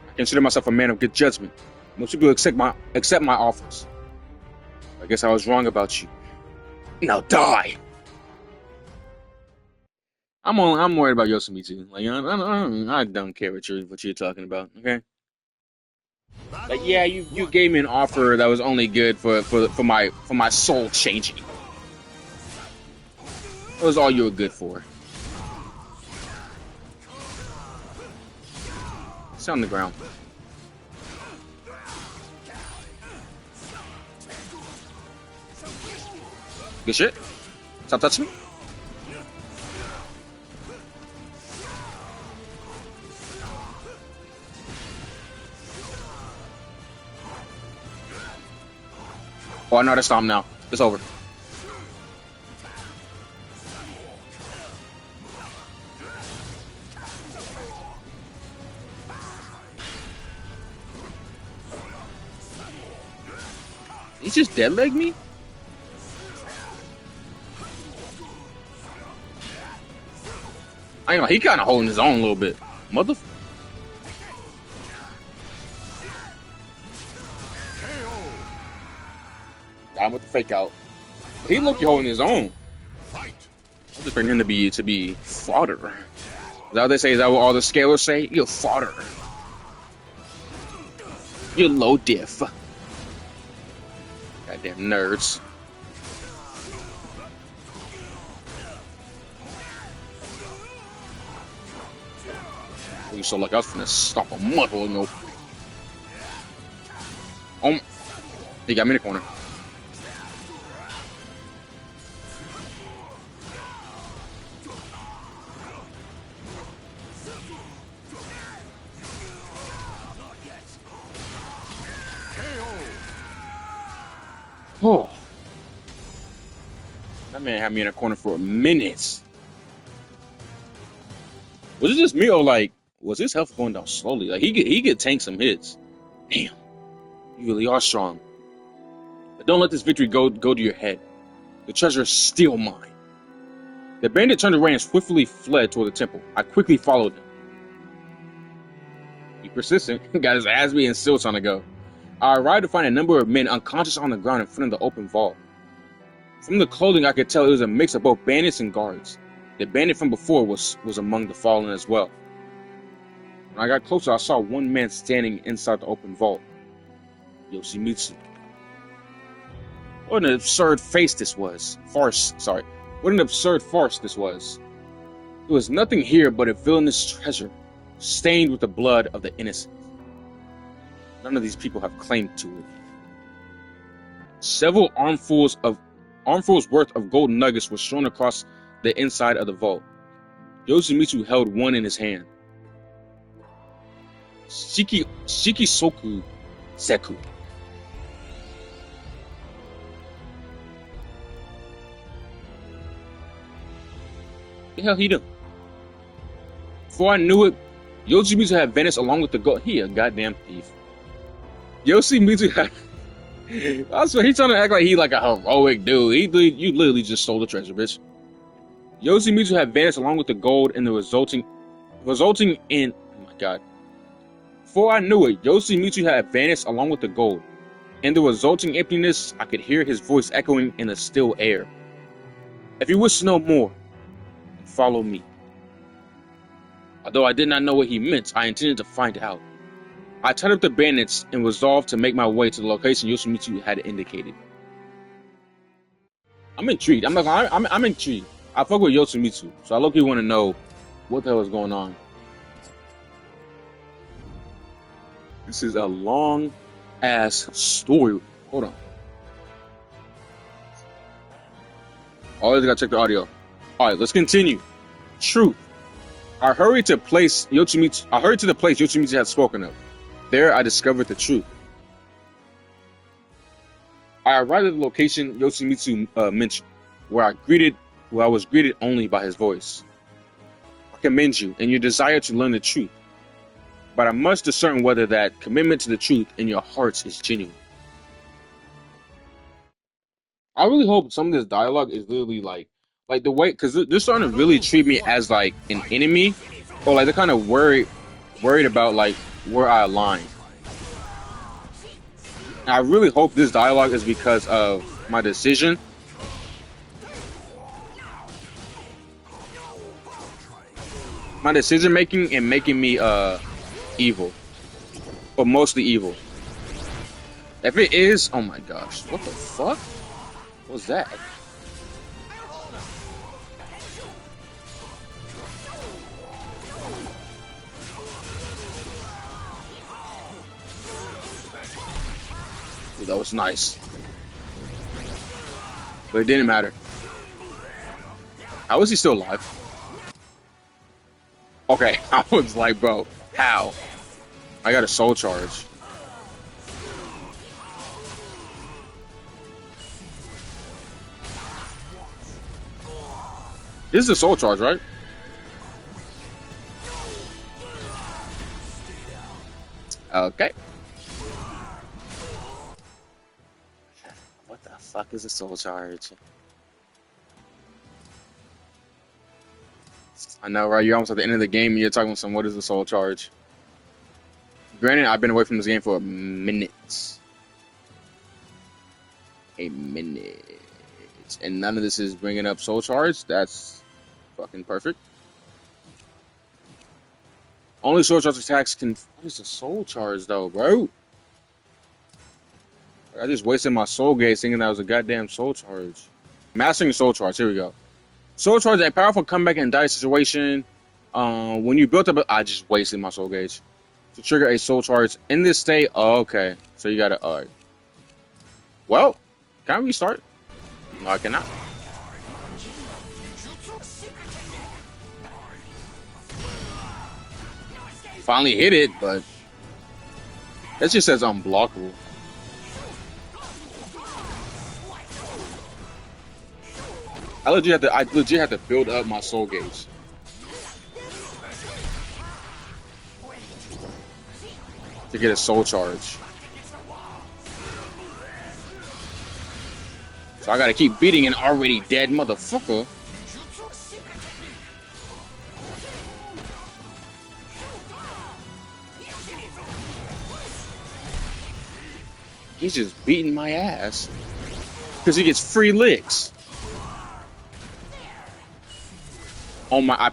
I consider myself a man of good judgment. Most people accept my offers. I guess I was wrong about you. Now die! I'm worried about Yoshimitsu. Like I don't care what you're talking about. Okay. Like yeah, you gave me an offer that was only good for my soul changing. That was all you were good for. Sit on the ground. Good shit. Stop touching me. Oh, I know how to stop him now. It's over. He's just dead leg me? I know he kind of holding his own a little bit. Mother. Got him with the fake out. He look holding his own. I'm just expecting him to be fodder. Is that what they say? Is that what all the scalers say? You're fodder. You're low diff. Goddamn nerds. You so like I was finna stop a muddle, no. He got me in the corner. Oh, that man had me in a corner for a minute. Was it just me or like was his health going down slowly? Like he could tank some hits. Damn, you really are strong. But don't let this victory go to your head. The treasure is still mine. The bandit turned around and swiftly fled toward the temple. I quickly followed him. He persistent, got his ass beat and still trying to go. I arrived to find a number of men unconscious on the ground in front of the open vault. From the clothing, I could tell it was a mix of both bandits and guards. The bandit from before was among the fallen as well. When I got closer, I saw one man standing inside the open vault. Yoshimitsu. What an absurd face this was. What an absurd farce this was. There was nothing here but a villainous treasure, stained with the blood of the innocent. None of these people have claim to it. Several armfuls worth of gold nuggets were strewn across the inside of the vault. Yoshimitsu held one in his hand. Shikisoku Seku. The hell he do? Before I knew it, Yoshimitsu had vanished along with the gold. He a goddamn thief. Yoshimitsu had... I swear, he's trying to act like he like a heroic dude. You literally just stole the treasure, bitch. Yoshimitsu had vanished along with the gold and the resulting in... Oh my god. Before I knew it, Yoshimitsu had vanished along with the gold. In the resulting emptiness, I could hear his voice echoing in the still air. If you wish to know more, follow me. Although I did not know what he meant, I intended to find out. I tied up the bandits and resolved to make my way to the location Yoshimitsu had indicated. I'm intrigued. I'm intrigued. I fuck with Yoshimitsu, so I low-key want to know what the hell is going on. This is a long ass story. Hold on. Always gotta check the audio. Alright, let's continue. Truth. I hurried to the place Yoshimitsu had spoken of. There I discovered the truth. I arrived at the location Yoshimitsu mentioned, where I was greeted only by his voice. I commend you in your desire to learn the truth, but I must discern whether that commitment to the truth in your hearts is genuine. I really hope some of this dialogue is literally like the way, because they're starting to really treat me as like an enemy, or like they're kind of worried about like where I align. And I really hope this dialogue is because of my decision. my decision making and making me evil, but mostly evil. If it is, oh my gosh, what the fuck? What's that? Dude, that was nice, but it didn't matter. How is he still alive? Okay, I was like, bro, how? I got a soul charge. This is a soul charge, right? Okay. What the fuck is a soul charge? I know, right? You're almost at the end of the game and you're talking about what is the soul charge? Granted, I've been away from this game for a minute. A minute. And none of this is bringing up soul charge. That's fucking perfect. Only soul charge attacks can... What is a soul charge, though, bro? I just wasted my soul gauge thinking that was a goddamn soul charge. Mastering soul charge. Here we go. Soul charge is a powerful comeback in dire situation. When you built up... I just wasted my soul gauge. To trigger a soul charge in this state. Oh, okay. So you gotta... Alright. Well, can I restart? No, I cannot. Finally hit it, but that just says unblockable. I legit have to build up my soul gauge. To get a soul charge. So I gotta keep beating an already dead motherfucker. He's just beating my ass. Because he gets free licks. Oh my,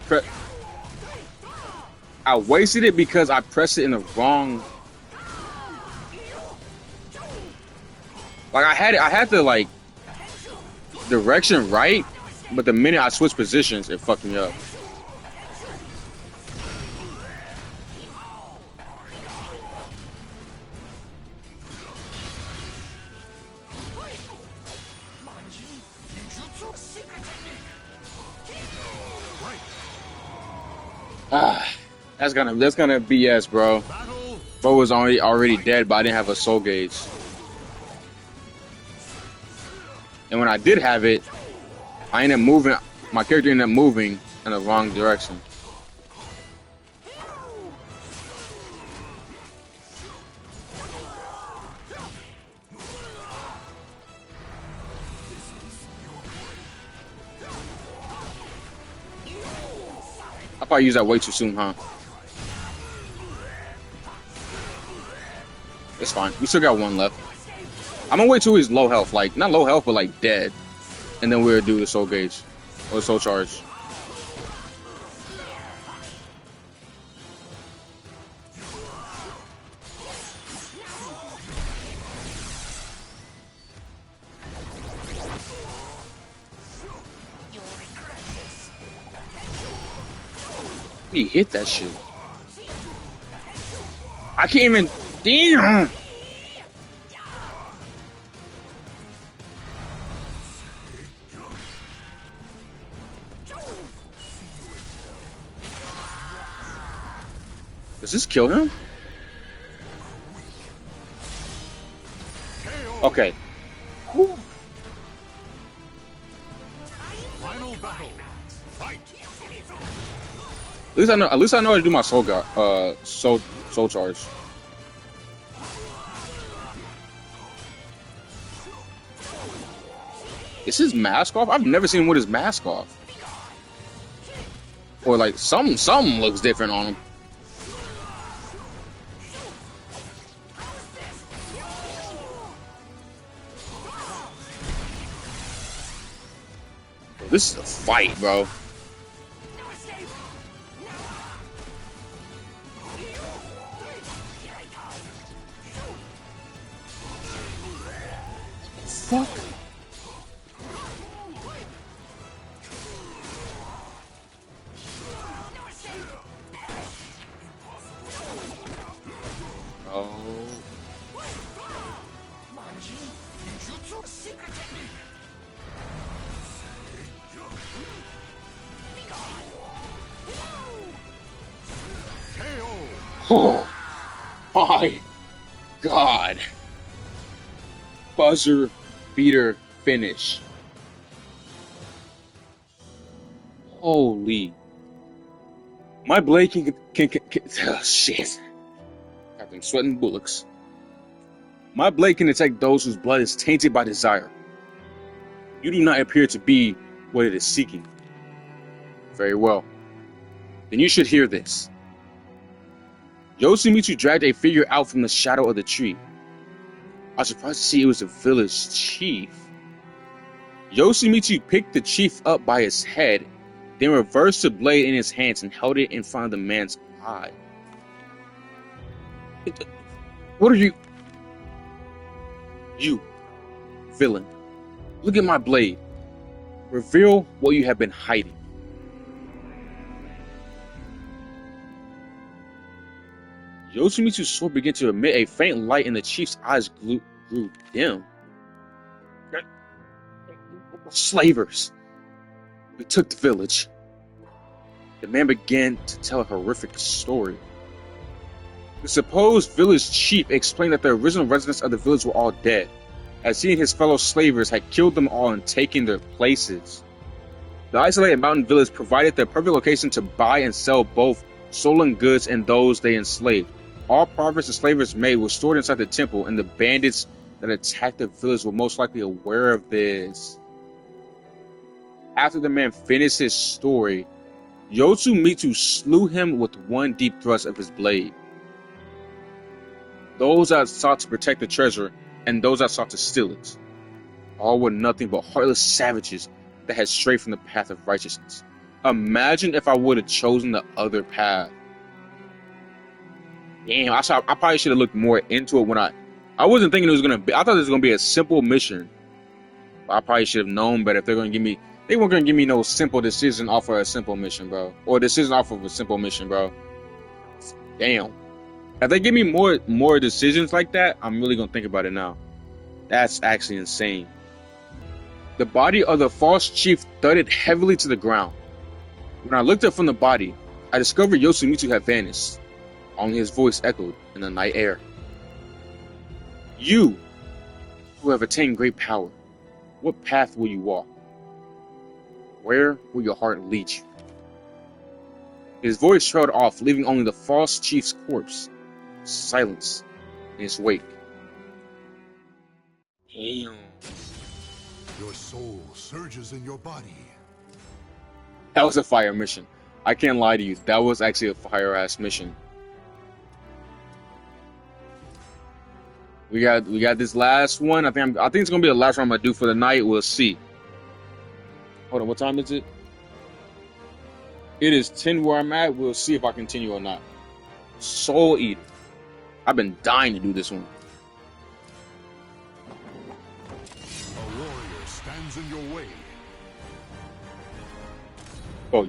I wasted it because I pressed it in the wrong... Like I had the like direction right, but the minute I switched positions, it fucked me up. That's gonna BS, bro. Bro was already dead, but I didn't have a soul gauge. And when I did have it, I ended up moving. My character ended up moving in the wrong direction. I probably used that way too soon, huh? It's fine. We still got one left. I'm gonna wait till he's low health, like not low health, but like dead, and then we'll do the soul gauge or the soul charge. He hit that shit. I can't even. Damn. Does this kill him? Okay. Whew. Final battle. Fight. At least I know how to do my soul charge. Is his mask off? I've never seen him with his mask off. Or like something looks different on him. This is a fight, bro. Oh my God. Buzzer beater finish. Holy. My blade can oh shit. I've been sweating bullocks. My blade can detect those whose blood is tainted by desire. You do not appear to be what it is seeking. Very well. Then you should hear this. Yoshimitsu dragged a figure out from the shadow of the tree. I was surprised to see it was the village chief. Yoshimitsu picked the chief up by his head, then reversed the blade in his hands and held it in front of the man's eye. What are you? You, villain. Look at my blade. Reveal what you have been hiding. Yoshimitsu's sword began to emit a faint light and the chief's eyes grew dim. Slavers. We took the village. The man began to tell a horrific story. The supposed village chief explained that the original residents of the village were all dead, as he and his fellow slavers had killed them all and taken their places. The isolated mountain village provided the perfect location to buy and sell both stolen goods and those they enslaved. All profits the slavers made were stored inside the temple, and the bandits that attacked the village were most likely aware of this. After the man finished his story, Yoshimitsu slew him with one deep thrust of his blade. Those that sought to protect the treasure and those that sought to steal it, all were nothing but heartless savages that had strayed from the path of righteousness. Imagine if I would have chosen the other path. Damn, I probably should have looked more into it when I wasn't thinking it was gonna be. I thought it was gonna be a simple mission. But I probably should have known better. If they're gonna give me, they weren't gonna give me no simple decision off of a simple mission, bro, or a decision off of a simple mission, bro. Damn. If they give me more decisions like that, I'm really gonna think about it now. That's actually insane. The body of the false chief thudded heavily to the ground. When I looked up from the body, I discovered Yoshimitsu had vanished. Only his voice echoed in the night air. You, who have attained great power, what path will you walk? Where will your heart lead you? His voice trailed off, leaving only the false chief's corpse, silence in its wake. Damn. Your soul surges in your body. That was a fire mission. I can't lie to you. That was actually a fire-ass mission. We got this last one. I think it's gonna be the last one I'm gonna do for the night. We'll see. Hold on, what time is it? It is 10 where I'm at. We'll see if I continue or not. Soul Eater. I've been dying to do this one. A warrior stands in your way. Bro,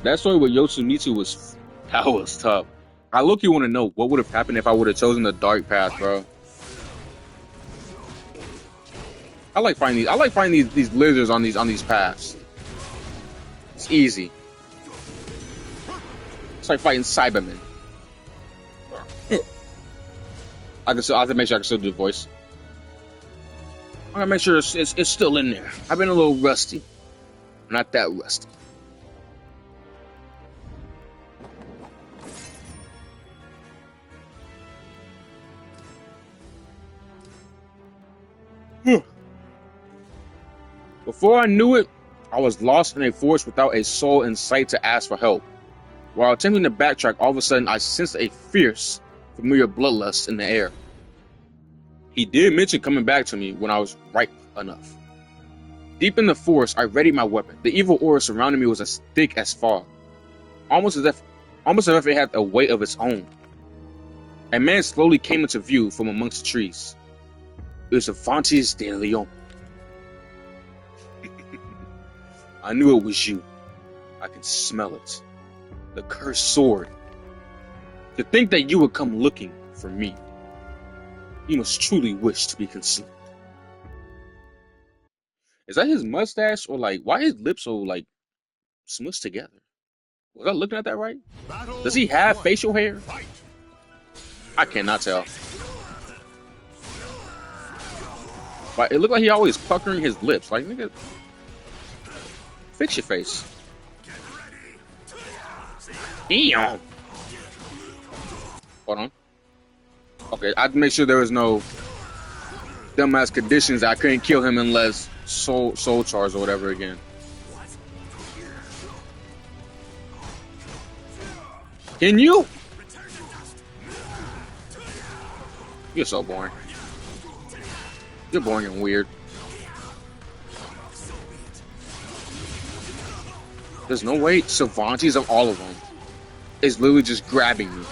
that story with Yoshimitsu was tough. I look, you want to know what would have happened if I would have chosen the dark path, bro. I like finding these lizards on these paths. It's easy. It's like fighting Cybermen. I have to make sure I can still do the voice. I gotta make sure it's still in there. I've been a little rusty. Not that rusty. Before I knew it, I was lost in a forest without a soul in sight to ask for help. While attempting to backtrack, all of a sudden I sensed a fierce, familiar bloodlust in the air. He did mention coming back to me when I was ripe enough. Deep in the forest, I readied my weapon. The evil aura surrounding me was as thick as fog, almost as if it had a weight of its own. A man slowly came into view from amongst the trees. It was Avantes de Leon. I knew it was you. I could smell it. The cursed sword. To think that you would come looking for me. You must truly wish to be consumed. Is that his mustache, or like why his lips so like smushed together? Was I looking at that right? Battle Does he have one. facial hair? Fight. I cannot tell. But it looked like he always puckering his lips. Like, nigga, fix your face. Damn. Hold on. Okay, I had to make sure there was no dumbass conditions that I couldn't kill him unless soul charge or whatever again. Can you? You're so boring. You're boring and weird. There's no way Savantes of all of them is literally just grabbing me.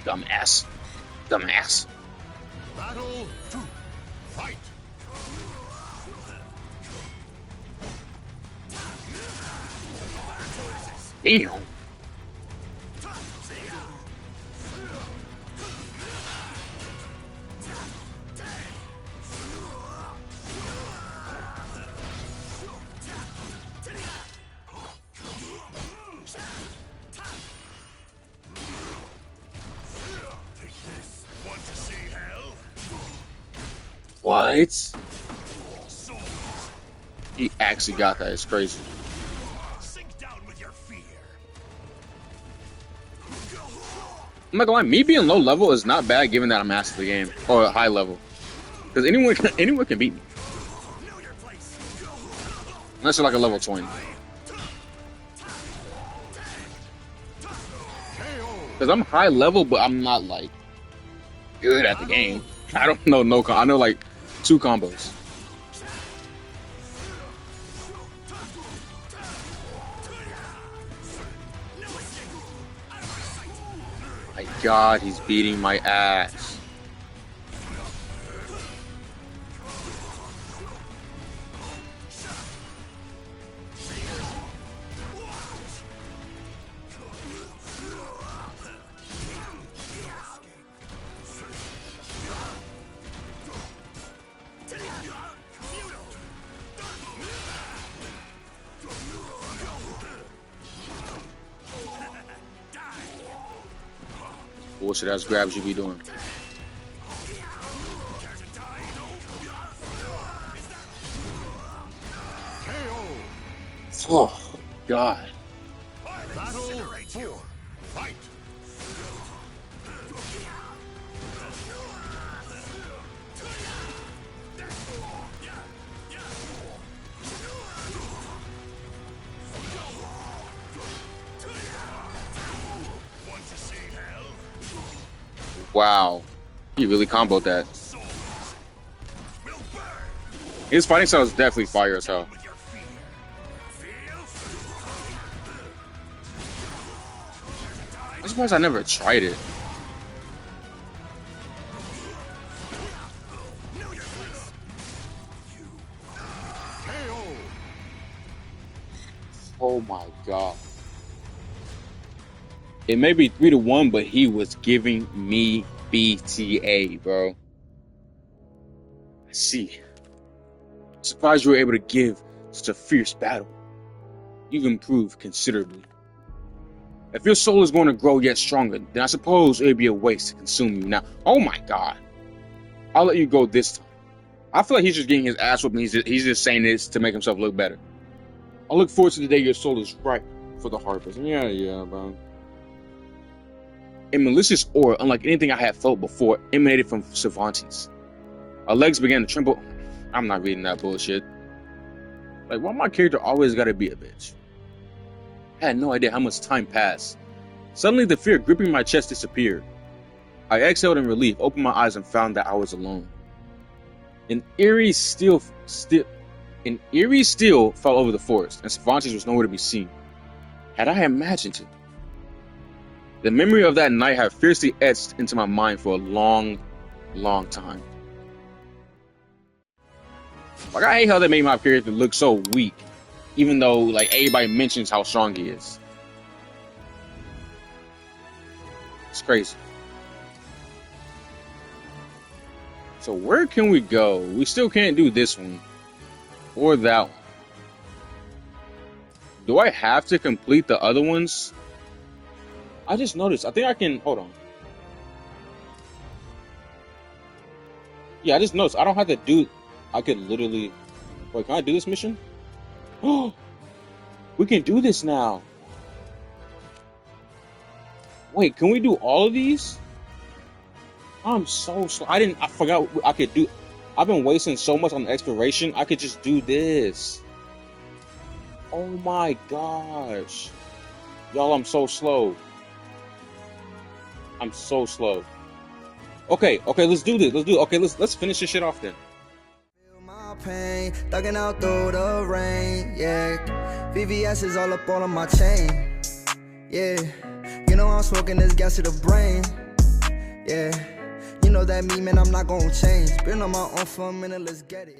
Dumbass. Dumbass. Battle 2. Fight. Damn. What? He actually got that. It's crazy. Sink down with your fear. I'm not gonna lie, me being low level is not bad given that I'm master the game or high level, because anyone can beat me unless you're like a level 20. Because I'm high level, but I'm not like good at the game. I don't know I know like 2 combos. My God, he's beating my ass. Bullshit ass grabs you be doing. Oh God. Battle 4. Fight. Wow. He really comboed that. His fighting style is definitely fire as hell. I'm surprised I never tried it. Oh my God. It may be 3-1, but he was giving me BTA, bro. I see. I'm surprised you were able to give such a fierce battle. You've improved considerably. If your soul is going to grow yet stronger, then I suppose it would be a waste to consume you now. Oh my God. I'll let you go this time. I feel like he's just getting his ass whooped and he's just saying this to make himself look better. I look forward to the day your soul is ripe for the harvest. Yeah, bro. A malicious aura, unlike anything I had felt before, emanated from Cervantes. Our legs began to tremble. I'm not reading that bullshit. Like, why my character always gotta be a bitch? I had no idea how much time passed. Suddenly, the fear gripping my chest disappeared. I exhaled in relief, opened my eyes, and found that I was alone. An eerie still fell over the forest, and Cervantes was nowhere to be seen. Had I imagined it? The memory of that night had fiercely etched into my mind for a long, long time. Like, I hate how they made my character look so weak, even though like everybody mentions how strong he is. crazy. So where can we go? We still can't do this one or that one. Do I have to complete the other ones? I just noticed. I think I can. Hold on. Yeah, I just noticed. I don't have to do. I could literally. Wait, can I do this mission? Oh, we can do this now. Wait, can we do all of these? I'm so slow. I forgot I could do. I've been wasting so much on the exploration. I could just do this. Oh my gosh. Y'all, I'm so slow. I'm so slow. Okay, let's do this. Let's finish this shit off then. Feel my pain, thugging out through the rain, yeah. VVS is all up all on my chain, yeah. You know I'm smoking this gas to the brain, yeah. You know that me, man, I'm not gonna change. Been on my own for a minute, let's get it.